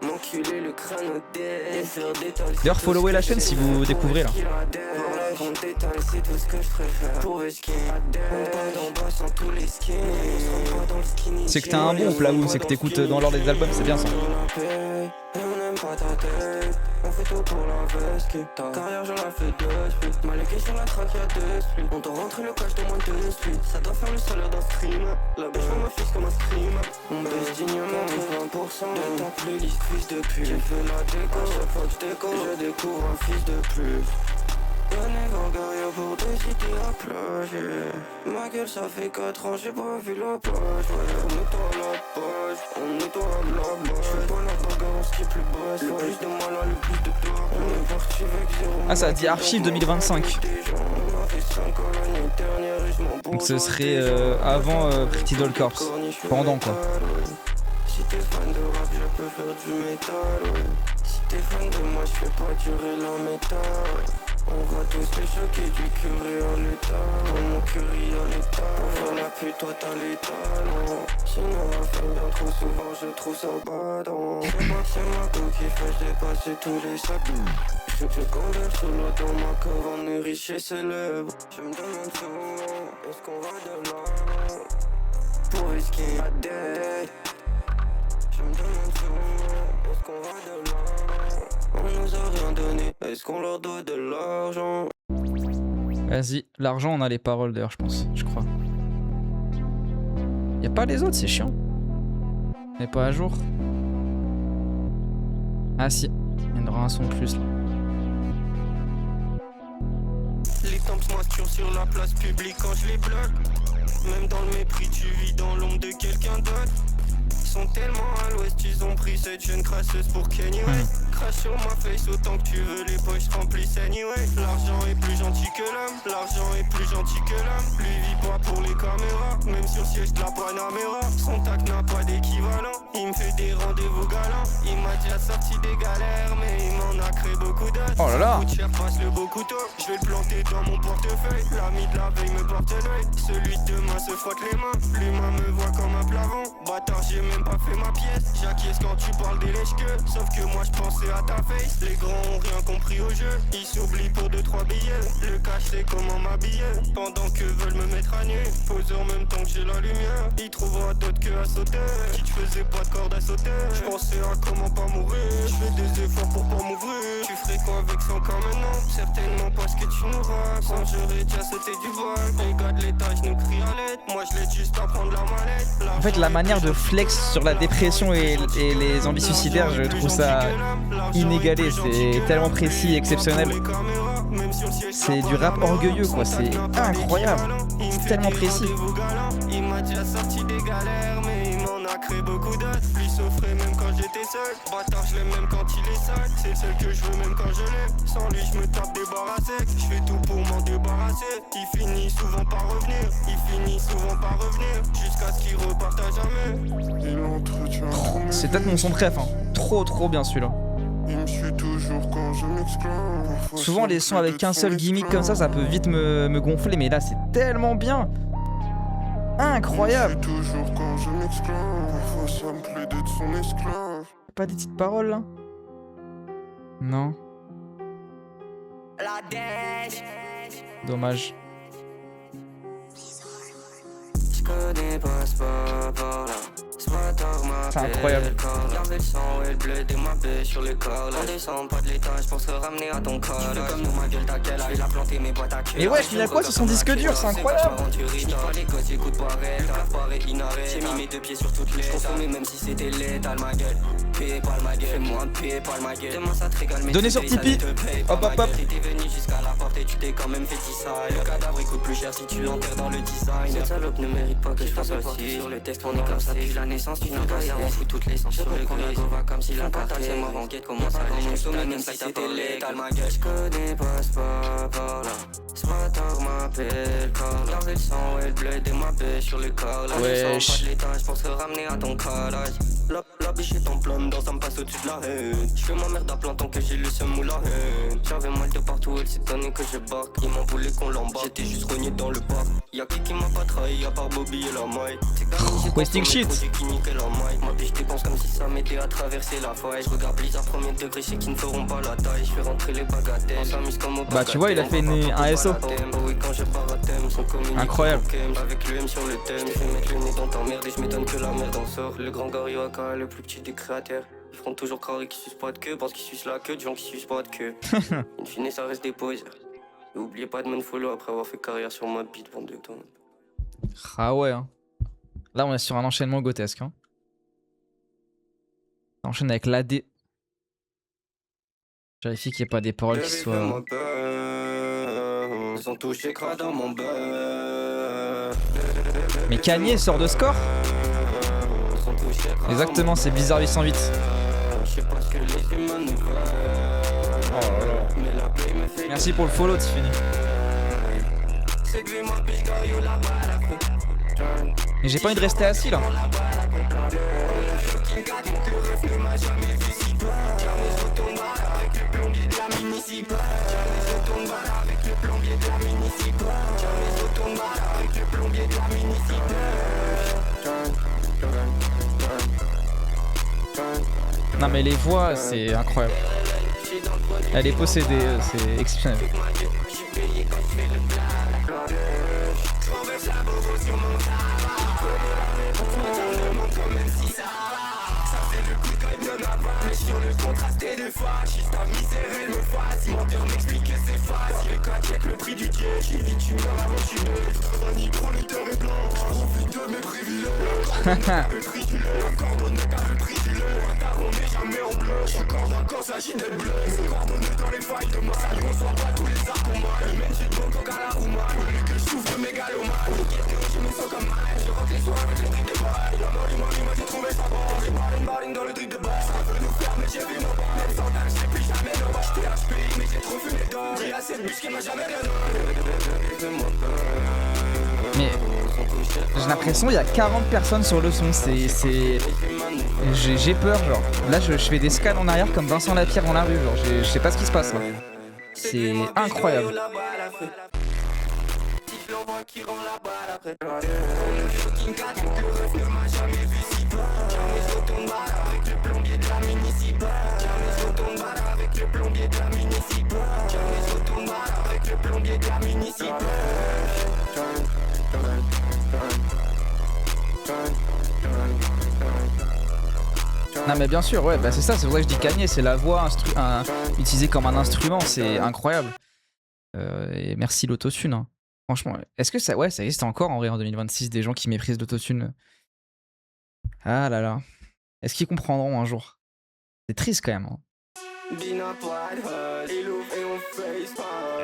M'enculer le crâne au dé. D'ailleurs, followez la chaîne si vous découvrez là. dèche. On détale, c'est tout ce que je préfère. Pour le ski, on part d'en bas sans tous les skins. On se rend pas dans le skinny. C'est que t'as un bon Plaou, c'est que t'écoutes dans l'ordre des albums, c'est bien ça. Et on n'aime pas ta tête. On fait tout pour la veste. Ta carrière, j'en ai fait 2 splits. Maléqué sur la track, y'a 2 splits. On doit rentrer le cash de moins de 2 splits. Ça doit faire le salaire d'un stream. La bêche, je me fixe comme un scream. On baisse dignement 20% de ta playlist, fils de pute. J'ai fait la déco, chaque fois que je décolle, je découvre un fils de plus. Venez voir Garia pour décider à plager. Ma gueule, ça fait 4 ans, j'ai pas vu la plage. Ouais, on nettoie la page, on nettoie la base. J'fais pas la bagarre, on skip le boss. Le plus de mal à le plus de tort. On est parti avec 0. Ah, ça dit archive 2025. Donc ce serait avant Pretty Doll Corps. Pendant quoi. Si t'es fan de rap, je peux faire du métal, ouais. Si t'es fan de moi, je fais pas durer la métal. On va tous les choquer du curé à l'état. Mon curry à l'état. Pour faire la pute, toi t'as les talents. Sinon on va faire bien trop souvent, je trouve ça badant. Je sais pas que c'est ma go qui fait dépasser tous les sacs. Je converse solo dans ma cave, on est riche et célèbre. Je me demande souvent, est-ce qu'on va de l'avant? Pour risquer la dette. Je me demande souvent, est-ce qu'on va de l'avant? On nous a rien donné, est-ce qu'on leur doit de l'argent? Vas-y, l'argent, on a les paroles d'ailleurs, je crois. Y'a pas les autres, c'est chiant. On est pas à jour. Ah si, il y en aura un son de plus là. Les temps m'assurent sur la place publique quand je les bloque. Même dans le mépris, tu vis dans l'ombre de quelqu'un d'autre. Sont tellement à l'ouest, ils ont pris cette jeune crasseuse pour Kenny West. Crache sur ma face autant que tu veux, les poches remplissent anyway. L'argent est plus gentil que l'homme, l'argent est plus gentil que l'homme. Lui vit pas pour les caméras, même sur le siège de la Panamera. Son tac n'a pas d'équivalent, il me fait des rendez-vous galants. Il m'a déjà sorti des galères, mais il m'en a créé beaucoup d'autres. Oh là là. Coûte cher, passe le beau couteau, je vais le planter dans mon portefeuille. L'ami de la veille me porte l'œil, celui de demain se frotte les mains. L'humain me voit comme un plavon, bâtard j'ai même pas fait ma pièce. J'acquiesce quand tu parles des lèches-queues, sauf que moi je pensais à ta face. Les grands ont rien compris au jeu, ils s'oublient pour 2-3 billets. Le cash c'est comment m'habiller, pendant que veulent me mettre à nu. Pose en même temps que j'ai la lumière, il trouvera d'autres que à sauter. Si tu faisais pas de corde à sauter, je pensais à comment pas mourir. Je fais des efforts pour pas m'ouvrir. Tu ferais quoi avec 100 cas maintenant? Certainement pas ce que tu nous racontes. J'aurais déjà sauté du vol. Les gars de l'étage nous crient à l'aide, moi je l'aide juste à prendre la mallette. En fait, la manière de flex sur la dépression et les envies suicidaires, je trouve ça inégalé. C'est tellement précis et exceptionnel. C'est du rap orgueilleux, quoi. C'est incroyable. C'est tellement précis. Il m'a déjà sorti des galères, mais il m'en a créé beaucoup d'autres. Lui s'offrait même quand j'étais seul. Bâtard, je l'aime même quand il est sale. C'est le seul que je veux même quand je l'aime. Sans lui, je me tape des barres à sec. Je fais tout pour m'en débarrasser. Il finit souvent par revenir. Il finit souvent par revenir. Jusqu'à ce qu'il reparte à jamais. C'est peut-être mon son préf, hein. Trop bien celui-là. Il me suit toujours quand je m'exclame. Souvent les sons avec un seul gimmick comme ça peut vite me gonfler, mais là c'est tellement bien. Incroyable. Toujours quand je m'exclame. Parfois ça me plaît d'être son esclave. Pas des petites paroles là? Non. Dommage. Je connais pas ce par là. C'est incroyable. Garder le sang et le bleu de ma baie sur le corps. On descend pas de l'étage pour se ramener à ton corps. Tu fais comme nous, ma gueule, ta gueule, il a planté mes boîtes à queue. Mais wesh, il a quoi sur son disque dur? C'est incroyable. Je pas les gosses, j'écoute pas rêve. T'as inarrêt. J'ai mis mes 2 pieds sur toutes les. Consommé même si c'était létal, ma gueule. Paye pas ma gueule, fais-moi payer pas ma gueule. Demain ça te régale, mais donnez sur Tipeee. Hop. T'es venu jusqu'à la porte et tu t'es quand même fait design. Le cadavre il coûte plus cher si tu l'enterres dans le design. Cette salope ne mérite pas que je fasse aussi. Sur le texte, on est comme ça depuis la naissance. Tu n'as pas on fout toutes les sens sur le gris. On va comme si la patate c'est mort en guette. Comment ça va mon sommet même si c'était létal, ma gueule. Je connais pas ce par là. Ce bâtard m'appelle Carla. Garder le sang et le bleu de ma baie sur le corps. Là je sens pas de l'étage pour se ramener à ton collage. La biche est en pleine, dans ça me passe au-dessus de la haine. J'fais ma merde à plein tant que j'ai le seum ou la haine. J'avais mal de partout, elle s'est étonnée que je barque. Ils m'en voulaient qu'on l'embarque, j'étais juste rogné dans le parc. Y'a qui m'a pas trahi, à part Bobby et la maille. Wasting shit. Qui niquait la maille. Ma biche dépense comme si ça m'aidait à traverser la faille. Je regarde Blizzard premier degré, je sais qu'ils ne feront pas la taille. Je fais rentrer les bagatelles, on s'amuse comme au Bah tu vois, il a fait un SO. Incroyable. Avec le M sur le thème, je vais mettre le nez dans ta merde et je m'étonne que la merde en sort. Le grand Garioaka, le plus petit des créateurs. Ils feront toujours croire qu'ils sucent pas de queue parce qu'ils sucent la queue de gens qui sucent pas de queue. In fine, ça reste des poseurs. Et oubliez pas de me follow après avoir fait carrière sur ma bite, bande de temps. Ah ouais. Hein. Là, on est sur un enchaînement grotesque. Hein. Ça enchaîne avec l'AD. Vérifie qu'il n'y ait pas des paroles qui soient. Ils ont touché gras dans mon beurre. Mais Kanye sort de score. Exactement, c'est Blizzard 808. Merci pour le follow, Tiffany. Mais j'ai pas envie de rester assis là. Non mais les voix, c'est incroyable. Elle est possédée, c'est exceptionnel. Sur le contrasté de fascistes, ta misère elle me fascine. Menteur m'explique que c'est facile. Le code avec le prix du dieu. J'ai dit tu meurs avant tu meurs. Un prolétaire et blanc. Je profite de mes privilèges. Le prix du lait. Un cordonné t'as le prix du lait. Un daron n'est jamais en bleu. J'accorde quand s'agit d'être bleu. Cordonné dans les failles de mal. On soit pas tous les arts pour mal. Le mec j'ai de bon coq à la roumaille. Voulu que je souffre de mégalomane. Je me sens comme mal. Je rentre les soirs avec le drip de balle. La moi j'ai trouvé ça bon. J'ai baline dans le drip de balle. Ça veut nous faire mais j'ai vu nos bras. Même sans dalle, j'ai plus jamais le roi. J'étais HP mais j'ai trop fumé d'or. J'ai assez de bûche qui m'a jamais rien donné. Mais j'ai l'impression il y a 40 personnes sur le son, j'ai peur genre. Là je fais des scans en arrière comme Vincent Lapierre dans la rue, genre je sais pas ce qui se passe là. C'est incroyable. Non mais bien sûr, ouais, bah c'est ça, c'est pour ça que je dis Kanye, c'est la voix utilisée comme un instrument, c'est incroyable. Et merci l'autotune. Hein. Franchement, est-ce que ça existe encore en vrai en 2026 des gens qui méprisent l'autotune? Ah là là. Est-ce qu'ils comprendront un jour? C'est triste quand même. Hein.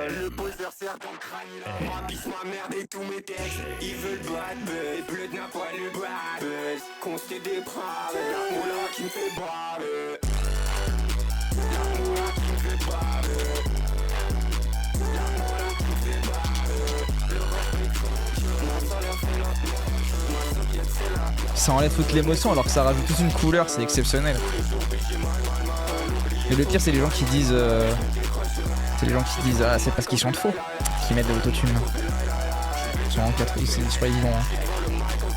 Le poseur sert dans le crâne, il a rabisse ma merde et tous mes textes. Ils veulent bad buzz, bleu n'a pas le bad buzz. Consté dépravé, la moula qui me fait baver. La moula qui me fait baver. La moula qui me fait baver. Le rap est ça leur fait la ça enlève toute l'émotion alors que ça rajoute toute une couleur, c'est exceptionnel. Et le pire c'est les gens qui disent ah c'est parce qu'ils chantent faux qui mettent de l'autotune. Ils sont en 4, ils vont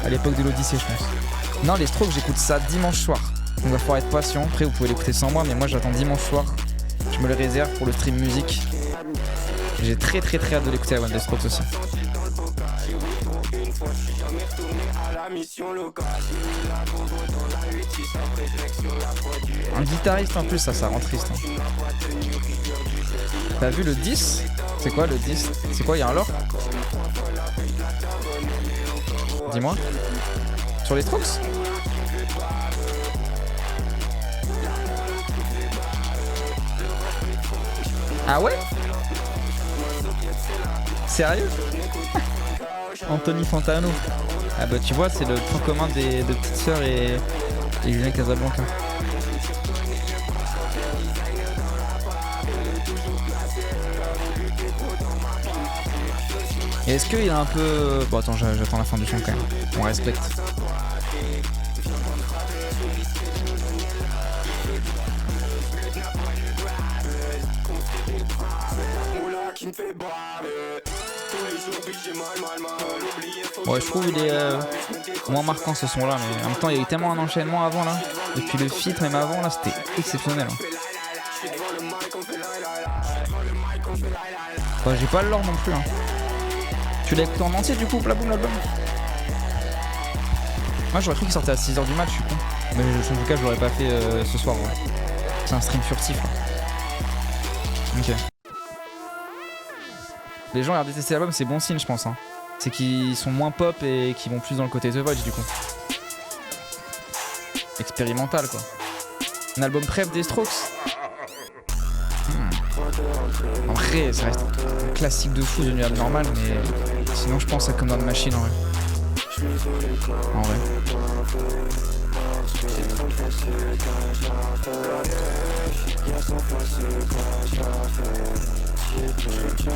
à l'époque de l'Odyssée je pense. Non les Strokes j'écoute ça dimanche soir. Donc il va falloir être patient, après vous pouvez l'écouter sans moi mais moi j'attends dimanche soir. Je me le réserve pour le stream musique. J'ai très hâte de l'écouter avant des Strokes aussi. Un guitariste en plus ça rend triste. Hein. T'as vu le 10? C'est quoi le 10? C'est quoi, y'a un lore? Dis-moi. Sur les Strokes? Ah ouais? Sérieux? Anthony Fantano. Ah bah tu vois c'est le point commun des deux petites sœurs et Julien Casablanca. Et est-ce qu'il a un peu... Bon attends j'attends la fin du son quand même. On respecte. Ouais, je trouve il est moins marquant ce son là, mais en même temps il y a eu tellement un enchaînement avant là. Et puis le feat même avant là c'était exceptionnel. Hein. Bah, j'ai pas l'or non plus. Hein. Tu l'as écouté en entier du coup, Blaboum l'album? Moi j'aurais cru qu'il sortait à 6h du match, je suis con. Mais en tout cas je l'aurais pas fait ce soir. Ouais. C'est un stream furtif là. Ok. Les gens ont détesté l'album, c'est bon signe je pense. Hein. C'est qu'ils sont moins pop et qu'ils vont plus dans le côté The Voice du coup. Expérimental quoi. Un album prep des Strokes. En vrai ça reste un classique de fou devenu abnormal, mais sinon je pense à Come Down the Machine en vrai. En vrai.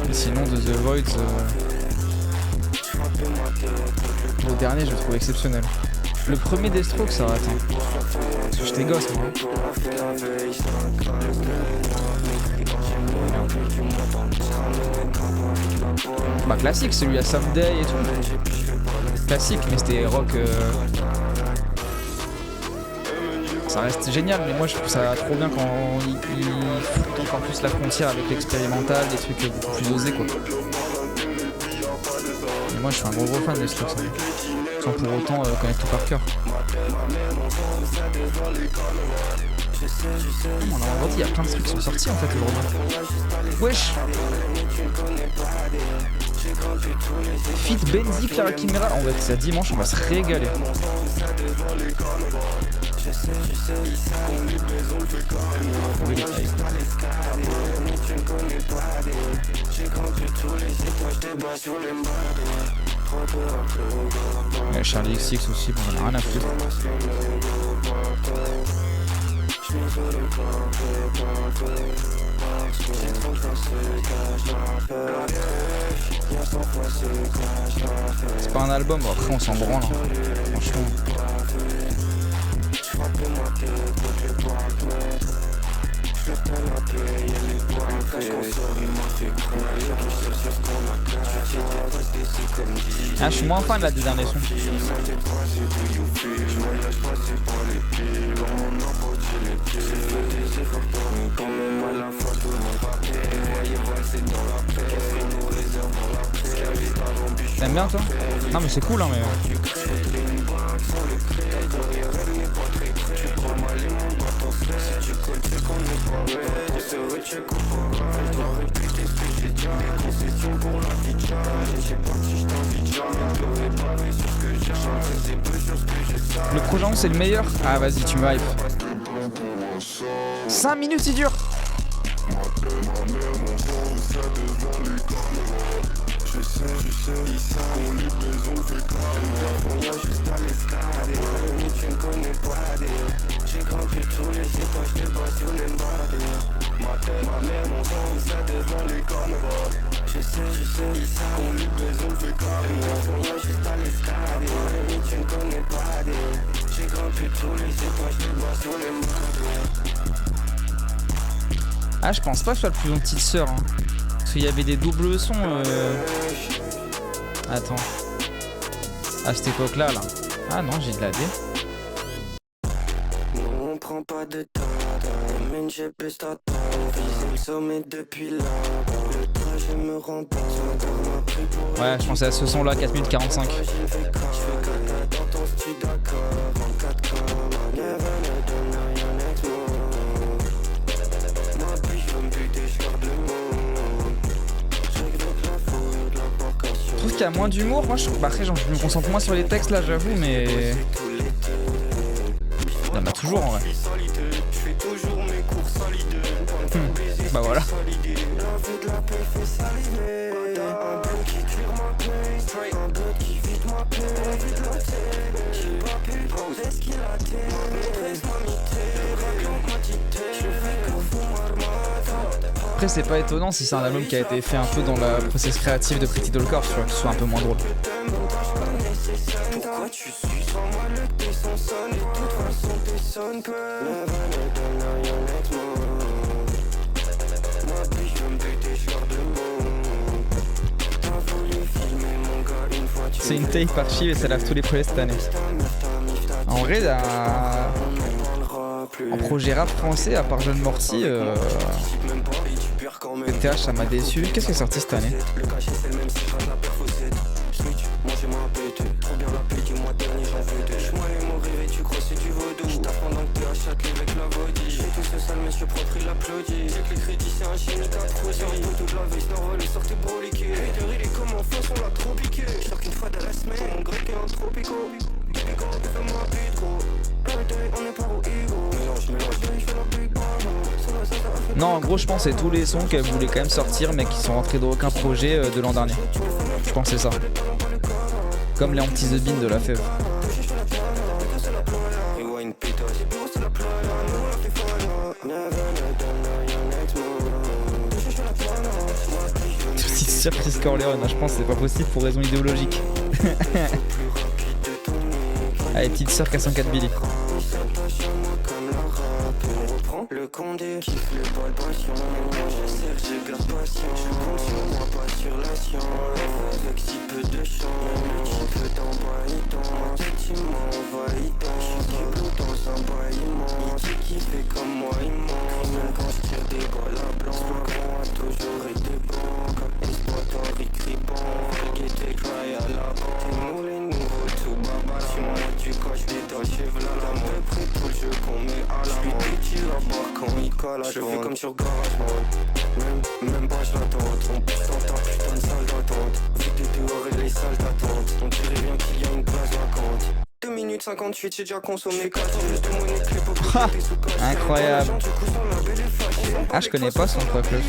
Et sinon de The Void, le dernier je le trouve exceptionnel. Le premier des Strokes ça va, attends. Parce que j'étais gosse moi. Bah classique, celui à Someday et tout. Classique, mais c'était rock. Ça reste génial, mais moi je trouve ça trop bien quand il fout encore plus la frontière avec l'expérimental, des trucs beaucoup plus osés quoi. Et moi je suis un gros fan de ce truc, sans pour autant connaître tout par cœur. On a vendredi, il y a plein de trucs qui sont sortis en fait aujourd'hui. Wesh. Fit Benzi, Clara Kimera, on va être ça dimanche, on va se régaler. Ouais, Charlie XX aussi, bon, on en a rien à foutre. C'est pas un album, bon, après on s'en branle, hein. Franchement. Ah, je suis moins fan là des derniers sons. T'aimes bien toi? Non mais c'est cool hein mais... Le projet c'est le meilleur. Ah vas-y tu me hype. 5 minutes il dure. Ah je pense pas que ce soit le plus long petite sœur hein. Parce qu'il y avait des doubles sons Attends. À cette époque là. Ah non j'ai de la D. On prend pas de temps, même j'ai plus de temps. Visé le sommet depuis là. Le trajet me rend pas. Ouais je pensais à ce son là 4 minutes 45. Je trouve qu'il y a moins d'humour, moi je... Bah après je me concentre moins sur les textes là j'avoue mais... Il y en a toujours en vrai. Bah voilà. Après c'est pas étonnant si c'est un album qui a été fait un peu dans la process créative de Pretty Doll Corps, tu vois, que ce soit un peu moins drôle. Pourquoi tu suis sans moi le dessin sonne et de toute façon tes sonnes peu. Ma biche je me buter sur de mots. lancé une tape archive et ça lave tous les projets cette année. En vrai, en projet rap français, à part Jeune Morty, TH ça m'a déçu. Qu'est-ce qui est sorti cette année? Non, en gros, je pense que c'est tous les sons qu'elle voulait quand même sortir, mais qui sont rentrés dans aucun projet de l'an dernier. Je pense que c'est ça. Comme les Anti The Bean de la Fève. Si c'est sûr Chris Corleone, je pense que c'est pas possible pour raison idéologique. Allez, petite sœur 404 Billy. Le condé kiffe le bol passion. Je serre, je garde patient. Je compte sur moi, pas sur la science. Avec si peu de chance, le type d'envahissant. Sentiment envahissant. Je suis dans un bâillement. Il qui fait comme moi, il ment. Même quand je tire des balles à blanc. Slogan a toujours été bon. Comme espoir dans Ricriban. Reggae cry à la banque. T'es moulé nouveau, tout baba. Si moi tu coches des doigts, cheveux la main. Près tout le jeu qu'on met à la main. Petit là-bas. Quand il colle, je fais comme sur GarageBand. Même pas je l'attente. On pousse dans ta putain de salle d'attente. Vu que dehors et les salles d'attente. On dirait bien qu'il y a une place vacante. 2 minutes 58, j'ai déjà consommé 4 ans juste de monnaie clé pour que sous cash. Incroyable. Ah, je connais pas son quoi cloche.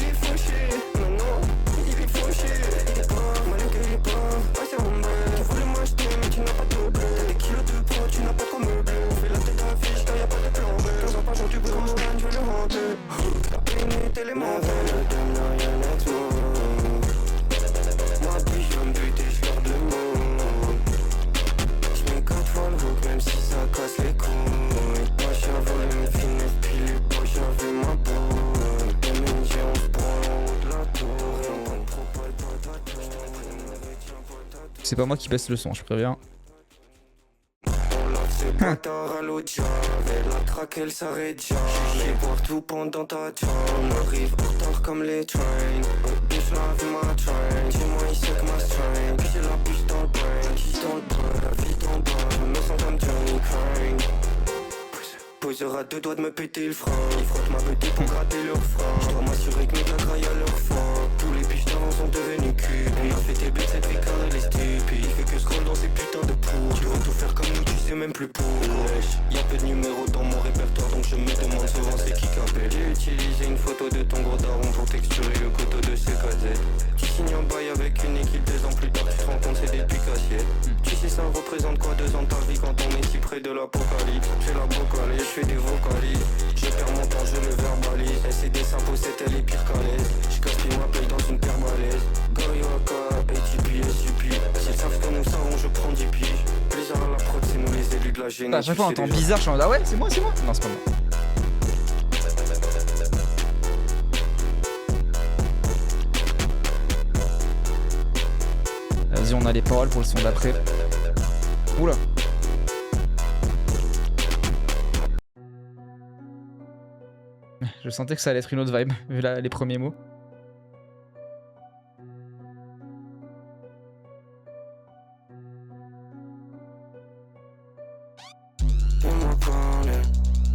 C'est pas moi qui baisse le son, je préviens. La traque elle s'arrête jamais. J'ai partout pendant ta job. On arrive en retard comme les trains. Je lave ma train. Dis-moi il sait que ma strain. Puis j'ai la bouche dans le brain. Qui dans le bras, la vie en bas. Je me sens comme Johnny Crane. Posera 2 doigts de me péter le frein. Ils frottent ma petite pour gratter leur frein. Je dois m'assurer que mes gars graillent à leur fin. Tous les biches d'avant sont devenus culs. On a fait tes bêtes cette vie car elle est stupide. Il fait que scroll dans ces putains de poux. Tu veux tout faire comme nous, tu sais même plus pour. Y'a peu de numéros dans mon répertoire, donc je me demande souvent c'est qui qu'appelle. J'ai utilisé une photo de ton gros daron pour texturer le coteau de ses casettes. Tu signes un bail avec une équipe 2 ans plus tard, tu te rends compte c'est des picassiers. Tu sais ça représente quoi 2 ans de ta vie quand on est si près de l'apocalypse. J'ai la vocale et je fais des vocalises. Je perds mon temps, je le verbalise. C'est des sympos, c'est elle est pire qu'à l'aise. Je gaspille ma paye dans une paire balèze. Goyoaka, ATP, SUP. S'ils savent que nous savons, je prends 10 piges. Plaisir à la prod, c'est nous les élus de la génétique. À chaque fois on entend bizarre, je suis en mode ah ouais, c'est moi. Non, c'est pas moi. Vas-y, on a les paroles pour le son d'après. Oula. Je sentais que ça allait être une autre vibe, vu les premiers mots.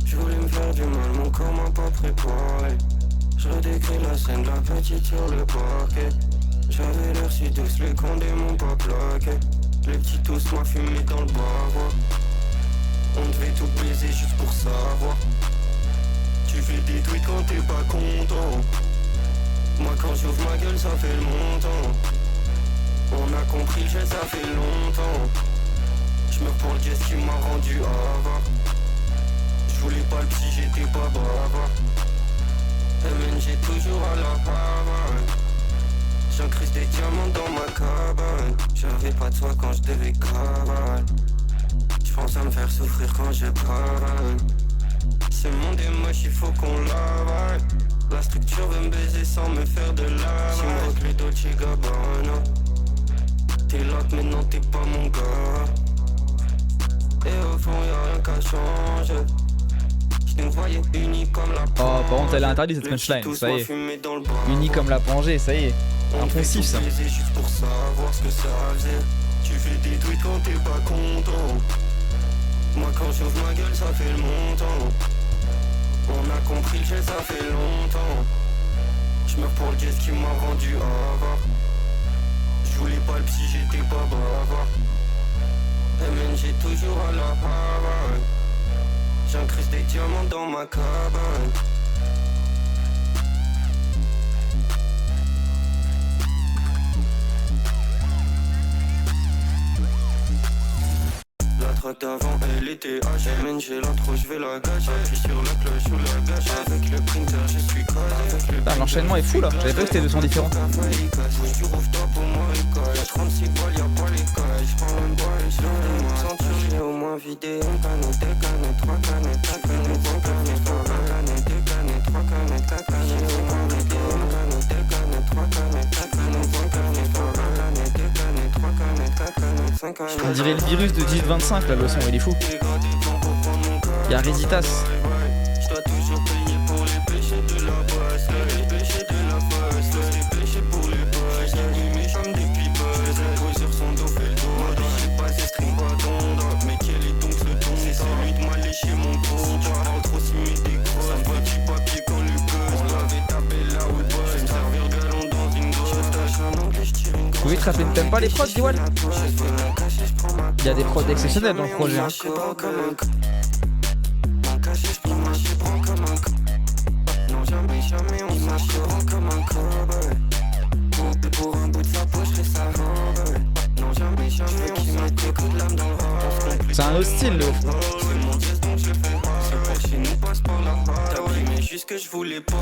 Je voulais me faire du mal, mon corps m'a pas préparé. Je redécris la scène de la petite sur le parquet. J'avais l'air si douce, les condés m'ont pas plaqué. Les petits tous m'a fumé dans le bavois. On devait tout baiser juste pour savoir. Tu fais des tweets quand t'es pas content. Moi quand j'ouvre ma gueule ça fait longtemps. On a compris le jet ça fait longtemps. J'meurs pour le geste qui m'a rendu avare. J'voulais pas le psy, j'étais pas bavard. MNG toujours à la havane. J'encruste des diamants dans ma cabane. J'avais pas de soin quand j'devais cavaler. J'pense à me faire souffrir quand je cavale. Ce monde est moche, il faut qu'on l'avale. La structure veut me baiser sans me faire de lavage. Si me rock les Dolce Gabbana. t'étais là, maintenant t'es pas mon gars. Et au fond y'a rien qu'à changer. Je nous voyais unis comme la Oh, par contre, elle a interdit cette punchline, ça y est. Unis comme la Pangée, ça y est. Impensif ça. Juste pour savoir ce que ça faisait. Tu fais des tweets quand t'es pas content. Moi quand j'ouvre ma gueule ça fait longtemps. On a compris le jeu ça fait longtemps. J'meurs pour le geste qui m'a rendu avare. J'voulais pas le psy, j'étais pas bavard. MNG toujours à la Havane. J'incruste des diamants dans ma cabane. La traque d'avant elle était H. MNG l'intro j'vais la gâcher. J'appuie sur la cloche ou la gâche. Avec le printer je suis collé. Ah, l'enchaînement est fou là, j'avais pas vu que c'était deux sons différents. Du rooftop au moins école. Y'a 36 balles, y'a pas les cailles. J'prends même pas les choses. Ceinture, j'ai au moins vidé une canette, deux canettes, trois canettes, quatre canettes, cinq canettes, trois canettes, deux canettes, trois canettes, quatre canettes. J'ai au moins vidé une canette, deux canettes, trois canettes, quatre canettes, cinq canettes, trois canettes, deux canettes, trois canettes, quatre canettes, cinq canettes. On dirait le virus de 10-25 là, le son, il est fou. Y'a Résitas. Je dois toujours payer pour les péchés de la bosse. Les péchés de la bosse. Les péchés pour les boss. J'ai allumé comme des pipeuses. Gros sur son dos fait le dos. Moi j'ai pas ces strings pas d'onde. Mais quel est donc ce ton? C'est celui de moi lécher mon gros. Tu rentres aussi mes décos. Ça me va du papier quand le gosse. On l'avait tapé là où le boss. Me servir galon dans une grosse. J'attache un anglais, j'tire une grosse. Vous pouvez te rappeler, t'aimes pas les prods, Diwal? Il y a des prods exceptionnels dans le projet. Hein. C'est un autre style, le juste que je voulais pas.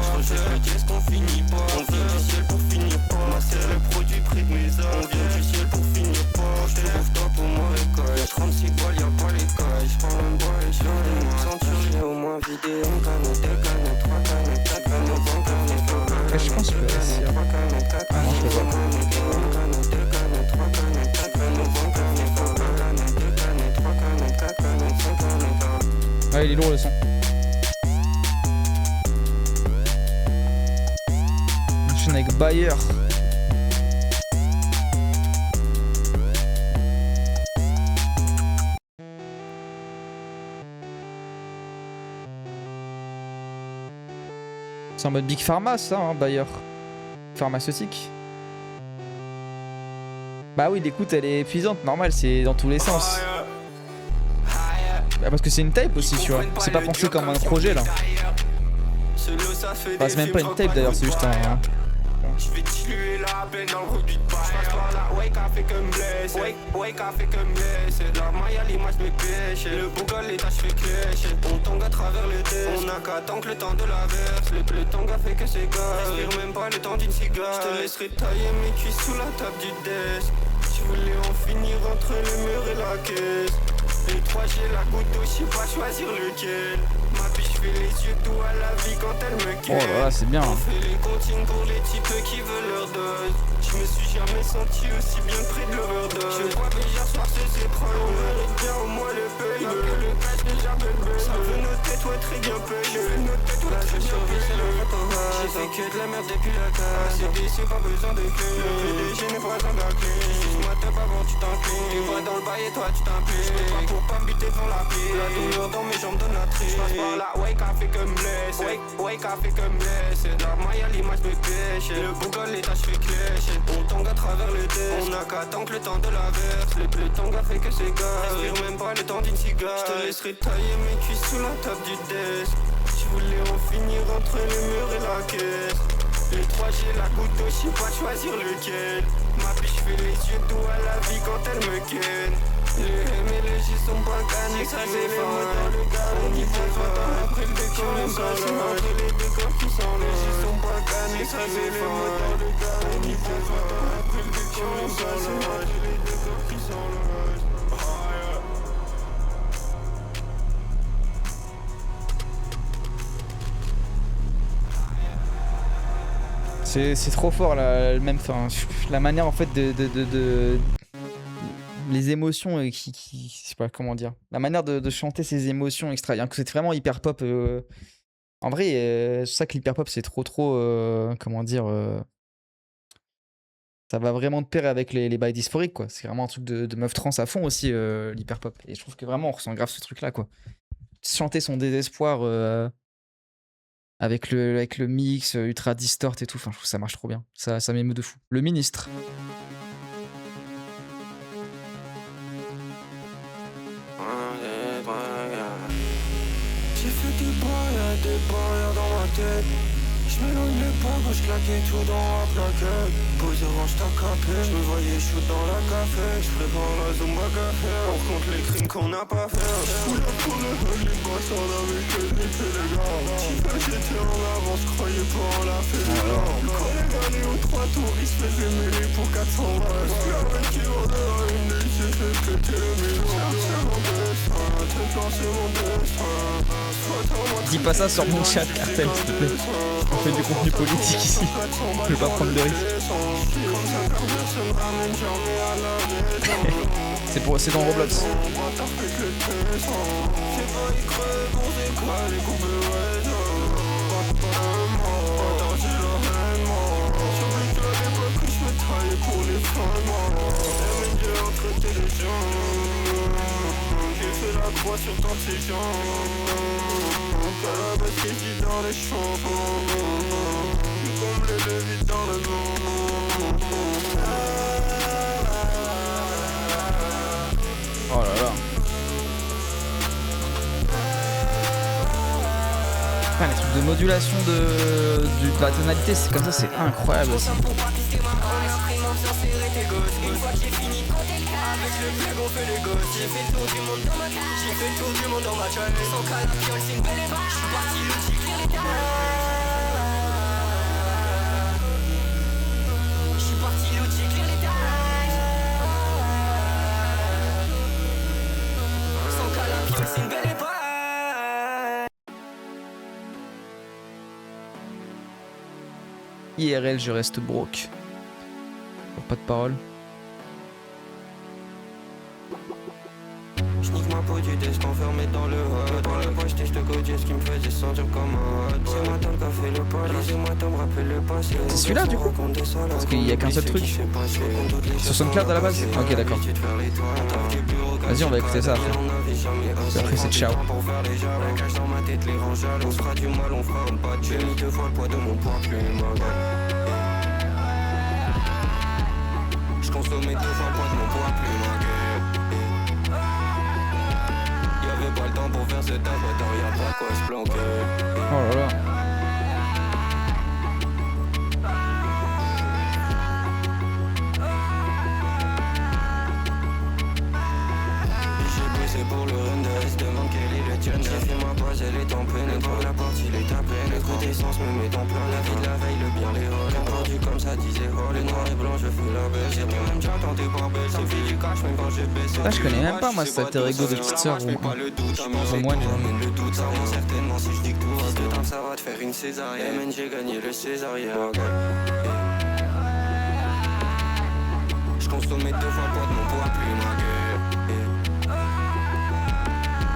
Qu'est-ce qu'on finit pas? On vient du ciel pour finir pas. Ma c'est le produit près de mes armes. On vient du ciel pour finir pas. Je te trouve pas pour moi école. Y'a 36 balles, y'a pas les cailles. J'prends même pas les choses. Ceinture, j'ai au moins vidé une canette, deux canettes, trois canettes, quatre canettes, cinq canettes, trois canettes. Je pense que c'est... Trois canettes, quatre canettes, j'ai une canette, deux canettes, trois canettes, quatre canettes, cinq canettes, trois canettes, deux canettes, trois canettes, quatre canettes, cinq canettes. Ouais, il est lourd le son. Avec Bayer. C'est en mode Big Pharma ça, hein, Bayer. Pharmaceutique. Bah oui, l'écoute elle est épuisante, normal, c'est dans tous les sens. Bah parce que c'est une tape aussi, tu vois. C'est pas pensé comme un projet là. Enfin, c'est même pas une tape d'ailleurs, c'est juste un... Je vais diluer la peine dans le produit de paille. Je passe par là, ouais, qu'a fait comme blesse. Ouais, qu'a fait comme blesse. La maille à l'image me pêche. Le bougal, les tâches fait clèche. On tangue à travers le test. On n'a qu'à attendre le temps de la verse. Le tangue a fait que c'est gaz. Respire même pas le temps d'une cigare. Je te laisserai tailler mes cuisses sous la table du desk. Je voulais en finir entre le mur et la caisse. Les trois j'ai la goutte d'eau, je sais pas choisir lequel. Ma biche fait les yeux doux à la vie quand elle me quitte. Oh là là, c'est bien. On fait les comptines pour les types qui veulent leur dose. Je me suis jamais senti aussi bien près de l'overdose. Je crois que hier soir c'est preuves. On mérite bien au moins le paye. Le cash déjà belle. Ça veut noter toi très bien payé. Je veux noter toi très bien payé. J'ai fait que de la merde depuis la case. C'est déçu, pas besoin de clé. Le PDG n'est pas un gars clé. Juste-moi tape avant tu t'inclines. Tu vas dans le bail et toi tu t'impliques. Je pas pour pas me buter devant la pile. La douleur dans mes jambes donne la triche. Je passe par là, ouais, qu'a fait comme blesse. Ouais, qu'a fait comme blesse. De la maille à l'image me pêche. Le bougal, les tâches fait clèche. On tangue à travers le test. On n'a qu'à attendre le temps de la verse. Le tangue a fait que c'est gaz. Respire même pas le temps d'une cigare. Je te laisserai tailler mes cuisses sous la table du desk. Je voulais en finir entre le mur et la caisse. Les trois j'ai la goutte d'eau, je sais pas choisir lequel. Ma biche fait les yeux doux à la vie quand elle me ken. Le M et le J sont pas gagnés, ça c'est les mots dans le gars. On y fait pas après le décor, on s'enlève entre les deux corps qui sont les J sont pas gagnés, ça c'est les mots dans le gars. On y fait pas après le décor, on s'enlève entre les deux corps qui sont les C'est trop fort là, même, enfin, la manière en fait les émotions je sais pas comment dire. La manière de chanter ses émotions extra. C'est vraiment hyper pop. En vrai, c'est ça que l'hyper pop, c'est trop, comment dire, ça va vraiment de pair avec les bails dysphoriques, quoi. C'est vraiment un truc de meuf trans à fond aussi, l'hyper pop. Et je trouve que vraiment, on ressent grave ce truc-là, quoi. Chanter son désespoir avec le mix ultra distort et tout, enfin, je trouve que ça marche trop bien. Ça m'émeut de fou. Le ministre. J'ai fait des barrières dans ma tête. J'mélange les pas, je claquais tout dans la plaquette. Posé range ta capée, j'me voyais shoot dans la café. J'prépare la zumba café, on compte les crimes qu'on n'a pas fait. J'fous la pour le hug, les bâtards avec les nippes et les gars. J'étais en avance, croyais pas on l'a fait les gars. Le collègue allé aux 3 tours, il se faisait mêler pour 400 balles. J'suis avec qui on a une nuit, j'ai fait péter le maison. C'est mon destin, tes plans c'est mon destin. Dis pas ça sur mon chat, Cartel, s'il te plaît. On fait du contenu politique ici. Je vais pas prendre de risques. C'est dans Roblox. J'ai fait la croix sur ton séjour. La baisse qui vit dans les champs. Comme les leviers dans le monde. Oh là là. Putain, les trucs de modulation de la tonalité, c'est comme ça, c'est incroyable aussi. Une fois que j'ai fini de compter le cas, avec le plug on fait les gosses. J'ai fait le tour du monde dans ma cage, j'ai fait le tour du monde dans ma chaîne. Sans calapiole, c'est une belle époque, je suis parti le cycler les terrains. Je suis parti le cycler les terrains. Sans calapiole, c'est une belle époque. IRL, je reste broke. Pas de parole. J'nique ma peau du desk enfermé dans le hall. Dans le poche j'te codier ce qui me faisait sentir comme un hot. C'est moi tant qu'a fait le pas. Lisez-moi tant me rappelle le passé. C'est celui-là du coup? Parce qu'il y a qu'un seul truc. Sur SoundCloud à la base? Ok, d'accord. Vas-y, on va écouter ça après. Après c'est ciao. On se fera du mal, on fera pas de. J'ai mis 2 fois le poids de mon poids plume. J'consommais 2 fois le poids de mon poids plume. Y'avait pas le temps pour faire cette avatar, y'a pas quoi se planquer. Oh là là. J'ai bossé pour le Rendes, demande quel est le tien. J'ai fait ma page, elle est en peine. Par la porte, il est tapé. Le coup d'essence me met en plein. La vie de la veille, le bien, les halls. Les produits comme ça disait oh. Le noir et blanc, je fais la belle. J'ai bien même déjà tenté par belle. J'ai fait du cash, même quand j'ai baissé. Là, je connais même pas moi cet alter ego de petite sœur ou moi. Le doute, ça rend certainement si je dis que tout va dedans, ça va te faire une césarienne. Man, j'ai gagné le césarien. Je consommais 2 fois le poids de mon poids plus magueux.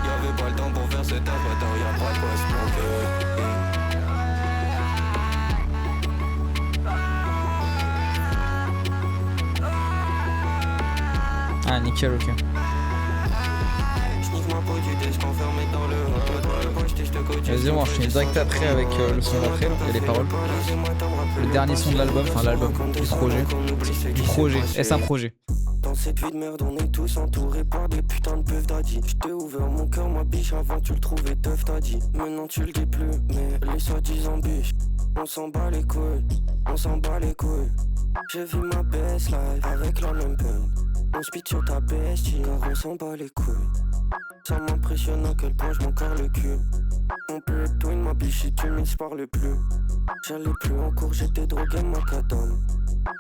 Y'avait pas le temps pour faire cette avatar, y'a pas de quoi se planquer. Ah nickel, ok. J'nique ma peau du desk enfermé dans le hall. Vas-y, on va enchaîner direct après avec le son d'après et les paroles. Le dernier son de l'album, enfin l'album, du projet. Du projet, est-ce un projet? Dans cette vie de merde, on est tous entourés par des putains de peuvent daddy. J't'ai ouvert mon cœur, ma biche, avant tu le trouvais teuf, t'as dit. Maintenant tu le dis plus, mais les soi-disant biches, on s'en bat les couilles, on s'en bat les couilles. J'ai vu ma best life avec la même peine. On speed sur ta bestie, car on s'en bat les couilles. Ça m'impressionne à quel point je m'en carre le cul. On peut être twin, ma biche, si tu m'y parles plus. J'allais plus en cours, j'étais drogué macadam.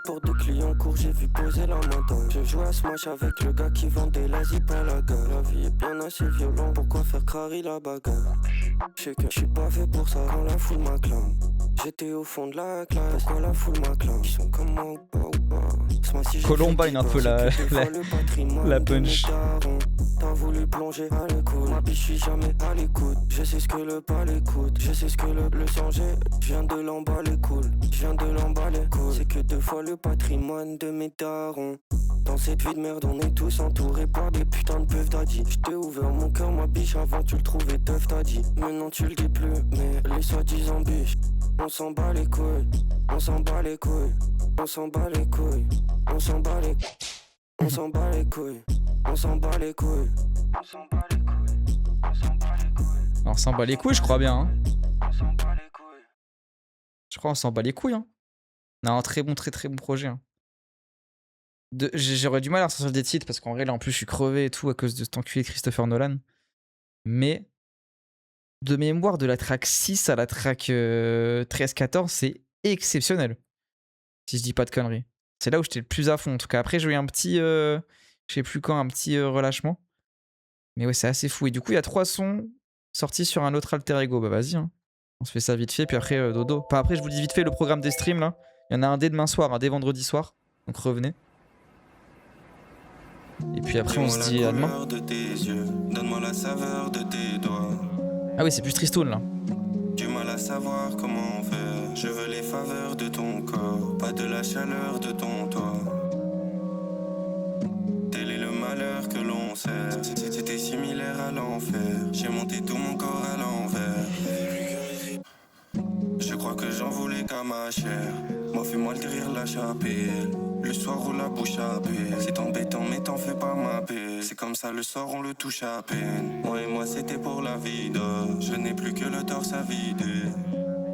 Pour 2 clients courts, j'ai vu poser la madame. Je jouais à Smash avec le gars qui vendait la zip à la gare. La vie est bien assez violente, pourquoi faire crari la bagarre? J'sais que j'suis pas fait pour ça quand la foule m'acclame. J'étais au fond de la classe, pourquoi la foule m'acclame? Ils sont comme moi ou pas ou pas. Ce mois-ci Columbine un peu la punch. T'as voulu plonger à l'écoute. Ma biche, je suis jamais à l'écoute. Je sais ce que le bal écoute. Je sais ce que le changer. Je viens de l'emballer cool. Je viens de l'emballer cool. C'est que 2 fois le patrimoine de mes darons. Dans cette vie de merde, on est tous entourés par des putains de peufs daddy. J't'ai ouvert mon cœur, ma biche, avant tu le trouvais teuf, t'as dit. Maintenant tu le dis plus, mais les soi-disant biches. On s'en bat les couilles. On s'en bat les couilles. On s'en bat les couilles. On s'en bat les couilles. On s'en bat les couilles. On s'en bat les couilles. On s'en bat les couilles. On s'en bat les couilles. On s'en bat les couilles, je crois bien. Hein. On s'en bat les couilles. Je crois qu'on s'en bat les couilles. Hein. Non, très bon projet. Hein. J'aurais du mal à ressortir des titres parce qu'en vrai, là, en plus, je suis crevé et tout à cause de cet enculé de Christopher Nolan. Mais de mémoire, de la track 6 à la track 13-14, c'est exceptionnel. Si je dis pas de conneries. C'est là où j'étais le plus à fond. En tout cas, après, j'ai eu un petit... je sais plus quand, un petit relâchement. Mais ouais, c'est assez fou. Et du coup, il y a 3 sons sortis sur un autre alter ego. Bah vas-y, hein. On se fait ça vite fait, puis après, dodo. Enfin, après, je vous dis vite fait le programme des streams, là. Il y en a un dès demain soir, un dès vendredi soir. Donc revenez. Et puis après, on se dit à demain. Donne-moi la saveur de tes doigts. Ah oui, c'est plus tristoun, là. Du mal à savoir comment faire. Je veux les faveurs de ton corps, pas de la chaleur de ton toit. Tel est le malheur que l'on sert. C'était similaire à l'enfer. J'ai monté tout mon corps à l'envers. Je crois que j'en voulais qu'à ma chair. Moi fais-moi le rire, la chapelle. Le soir où la bouche à paix. C'est embêtant mais t'en fais pas ma paix. C'est comme ça le sort on le touche à peine. Moi et moi c'était pour la vie d'or. Je n'ai plus que le torse à vider.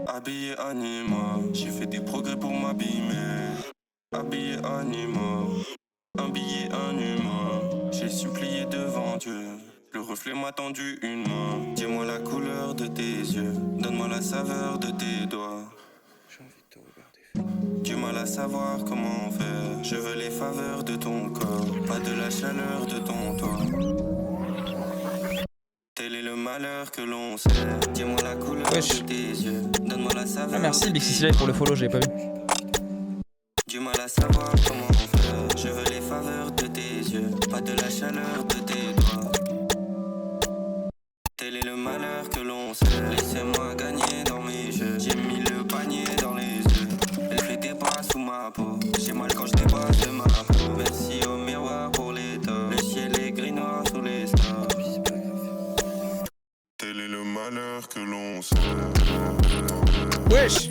Habillé anima. J'ai fait des progrès pour m'abîmer. Habillé anima. Un billet, un humain. J'ai supplié devant Dieu. Le reflet m'a tendu une main. Dis-moi la couleur de tes yeux. Donne-moi la saveur de tes doigts. J'ai envie de te regarder. Du mal à savoir comment faire. Je veux les faveurs de ton corps, pas de la chaleur de ton toit. Tel est le malheur que l'on sait. Dis-moi la couleur de tes yeux. Donne-moi la saveur. Ah, merci Big Sicily pour le follow, j'avais pas vu. Du mal à savoir comment faire. Je veux les faveurs de tes yeux, pas de la chaleur de tes doigts. Tel est le malheur que l'on sait. Laissez-moi gagner dans mes jeux. J'ai mis le panier dans les yeux. Elle fait des pas sous ma peau. J'ai mal quand je dépasse de ma peau. Merci au miroir pour les torts. Le ciel est gris noir sous les stars. Tel est le malheur que l'on sait. Wesh.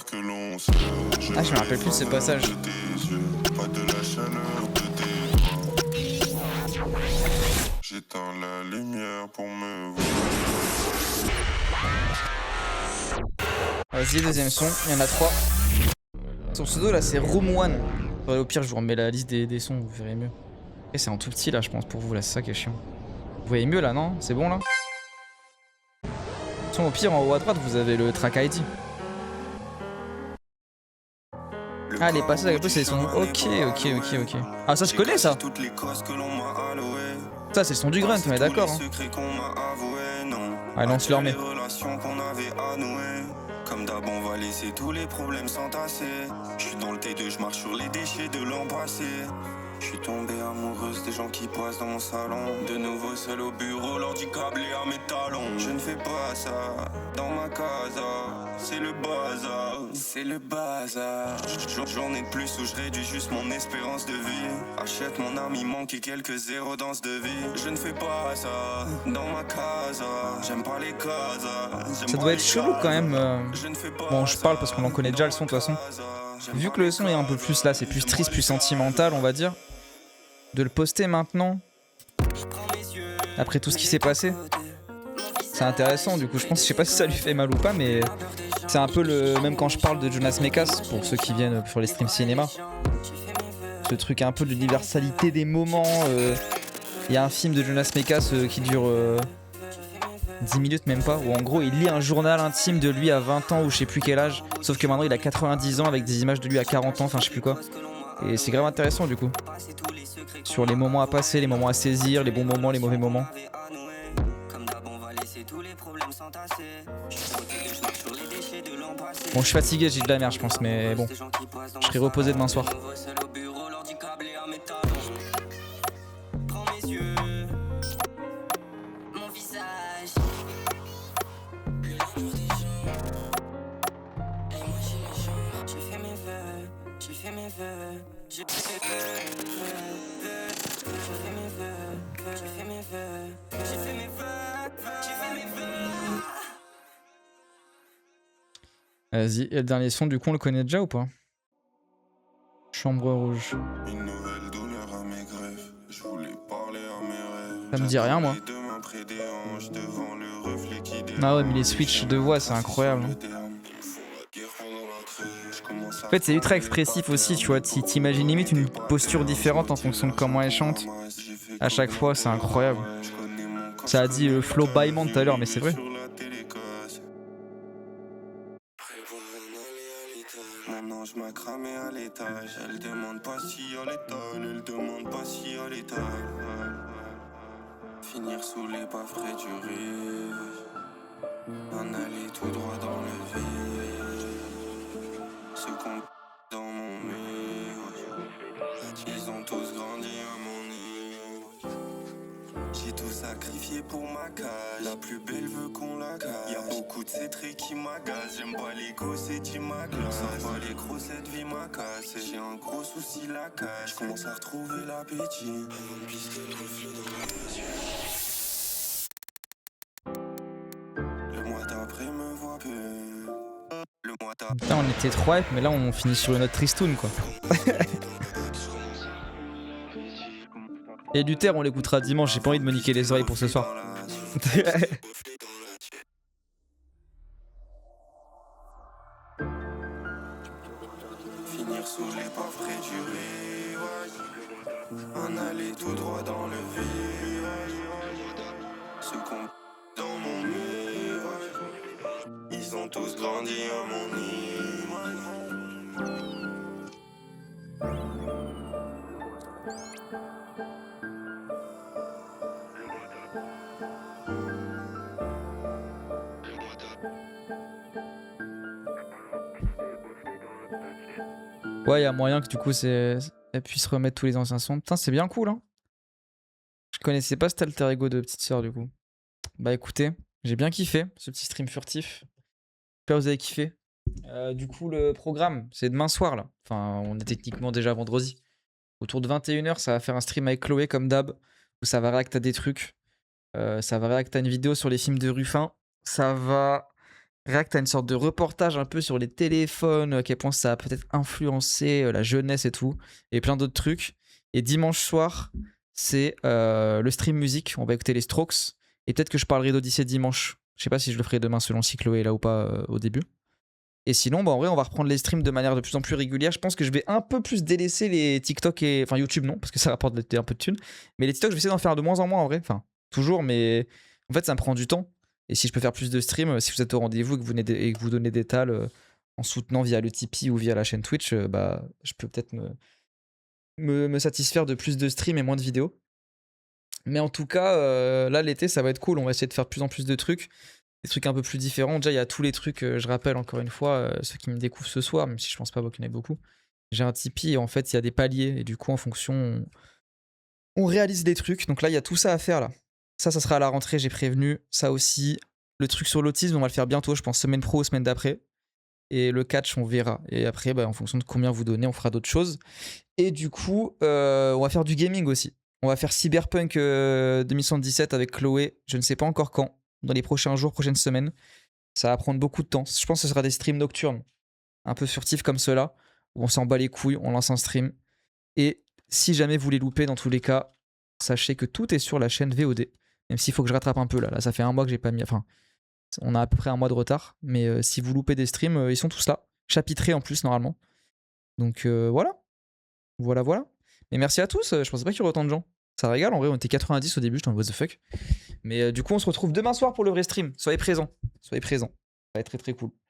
Que l'on sait. Ah, je me rappelle plus de ce passage. Pas de la chaleur de tes... J'éteins la lumière pour me voir. Vas-y, deuxième son, il y en a 3. Son pseudo là, c'est Room One. Au pire, je vous remets la liste des sons, vous verrez mieux. Et c'est en tout petit là, je pense, pour vous, là, c'est ça qui est chiant. Vous voyez mieux là, non? C'est bon là? Son, au pire, en haut à droite, vous avez le track ID. Ah, les passages avec eux, c'est les sons. Ok. Ah, ça, je connais ça. Ça, c'est le son du grunt, on est d'accord. Hein. Allez, on se le remet. Comme d'hab, on va laisser tous les problèmes s'entasser. Je suis dans le T2, je marche sur les déchets de l'an passé. Je suis tombé amoureuse des gens qui passent dans mon salon. De nouveau seul au bureau, l'ordi câblé à mes talons. Je ne fais pas ça dans ma casa. C'est le bazar, c'est le bazar. Journée de plus où je réduis juste mon espérance de vie. Achète mon âme, il manque quelques zéros dans ce devis. Je ne fais pas ça dans ma casa. J'aime pas les casas. Ça doit être chelou quand même. Bon, je parle parce qu'on en connaît déjà le son de toute façon. Vu que le son est un peu plus là, c'est plus triste, plus sentimental, on va dire. De le poster maintenant, après tout ce qui s'est passé, c'est intéressant. Du coup, je sais pas si ça lui fait mal ou pas, mais c'est un peu le même quand je parle de Jonas Mekas pour ceux qui viennent sur les streams cinéma. Ce truc un peu de l'universalité des moments. Il y a un film de Jonas Mekas qui dure 10 minutes même pas, où en gros il lit un journal intime de lui à 20 ans ou je sais plus quel âge, sauf que maintenant il a 90 ans avec des images de lui à 40 ans, enfin je sais plus quoi. Et c'est grave intéressant du coup. Sur les moments à passer, les moments à saisir, les bons moments, les mauvais moments. Comme d'hab, on va laisser tous les problèmes s'entasser. Bon, je suis fatigué, j'ai de la merde, je pense, mais bon. Je serai reposé demain soir. Vas-y, et le dernier son, du coup, on le connaît déjà ou pas? Chambre rouge. Une nouvelle douleur à mes greffes. Je voulais parler à mes rêves. Ça me dit rien, moi. Ah ouais, mais les switches de voix, c'est incroyable. En fait, c'est ultra expressif aussi, tu vois. T'imagines limite une posture différente en fonction de comment elle chante. À chaque fois, c'est incroyable. Ça a dit flow bâillement tout à l'heure, mais c'est vrai. Mon ange m'a cramé à l'étage. Elle demande pas si à l'étal. Elle demande pas si à l'étal. Finir sous les pas frais du rive. En aller tout droit dans le vide. Ce qu'on dans mon mur. Ils ont tous grandi à mon niveau. J'ai tout sacrifié pour ma cage. La plus belle veut qu'on la cache. Y'a beaucoup de ces traits qui m'agacent. J'aime pas les gosses et tu m'aglaces. Sans pas les gros, cette vie m'a cassé. J'ai un gros souci, la cage. J'commence à retrouver l'appétit. Le mois d'après me voit plus. Le mois d'après. Putain, on était 3 mais là, on finit sur une note tristoun, quoi. Et Luther, on l'écoutera dimanche. J'ai pas envie de me niquer les oreilles pour ce soir. Finir sous les pas frais du rivage. En aller tout droit dans le virage. Ce qu'on dans mon mirage. Ils ont tous grandi à mon image. Ouais, y a moyen que du coup, elle puisse remettre tous les anciens sons. Putain, c'est bien cool, hein. Je connaissais pas cet alter ego de petite sœur, du coup. Bah écoutez, j'ai bien kiffé ce petit stream furtif. J'espère que vous avez kiffé. Du coup, le programme, c'est demain soir, là. Enfin, on est techniquement déjà vendredi. Autour de 21h, ça va faire un stream avec Chloé, comme d'hab, où ça va réacter à des trucs. Ça va réacter à une vidéo sur les films de Ruffin. Ça va réacter à une sorte de reportage un peu sur les téléphones, à quel point ça a peut-être influencé la jeunesse et tout, et plein d'autres trucs. Et dimanche soir, c'est le stream musique. On va écouter les Strokes. Et peut-être que je parlerai d'Odyssée dimanche. Je sais pas si je le ferai demain selon si Chloé est là ou pas au début. Et sinon, bah, en vrai, on va reprendre les streams de manière de plus en plus régulière. Je pense que je vais un peu plus délaisser les TikTok et... Enfin, YouTube, non, parce que ça rapporte un peu de thunes. Mais les TikTok, je vais essayer d'en faire de moins en moins, en vrai. Enfin, toujours, mais en fait, ça me prend du temps. Et si je peux faire plus de streams, si vous êtes au rendez-vous et que vous donnez des tals en soutenant via le Tipeee ou via la chaîne Twitch, bah, je peux peut-être me satisfaire de plus de streams et moins de vidéos. Mais en tout cas, là, l'été, ça va être cool. On va essayer de faire de plus en plus de trucs. Des trucs un peu plus différents. Déjà, il y a tous les trucs, je rappelle encore une fois, ceux qui me découvrent ce soir, même si je pense pas qu'il y en ait beaucoup. J'ai un Tipeee et en fait, il y a des paliers. Et du coup, en fonction, on réalise des trucs. Donc là, il y a tout ça à faire, là. Ça sera à la rentrée, j'ai prévenu. Ça aussi. Le truc sur l'autisme, on va le faire bientôt, je pense, semaine pro ou semaine d'après. Et le catch, on verra. Et après, bah, en fonction de combien vous donnez, on fera d'autres choses. Et du coup, on va faire du gaming aussi. On va faire Cyberpunk 2077 avec Chloé. Je ne sais pas encore quand. Dans les prochains jours, prochaines semaines. Ça va prendre beaucoup de temps. Je pense que ce sera des streams nocturnes. Un peu furtifs comme ceux-là. Où on s'en bat les couilles, on lance un stream. Et si jamais vous les loupez, dans tous les cas, sachez que tout est sur la chaîne VOD. Même s'il faut que je rattrape un peu là. Là, ça fait un mois que j'ai pas mis... Enfin, on a à peu près un mois de retard. Mais si vous loupez des streams, ils sont tous là. Chapitrés en plus, normalement. Donc voilà. Voilà. Et merci à tous. Je pensais pas qu'il y aurait autant de gens. Ça régale. En vrai, on était 90 au début. J'étais en what the fuck. Mais du coup, on se retrouve demain soir pour le vrai stream. Soyez présents. Ça va être très très cool.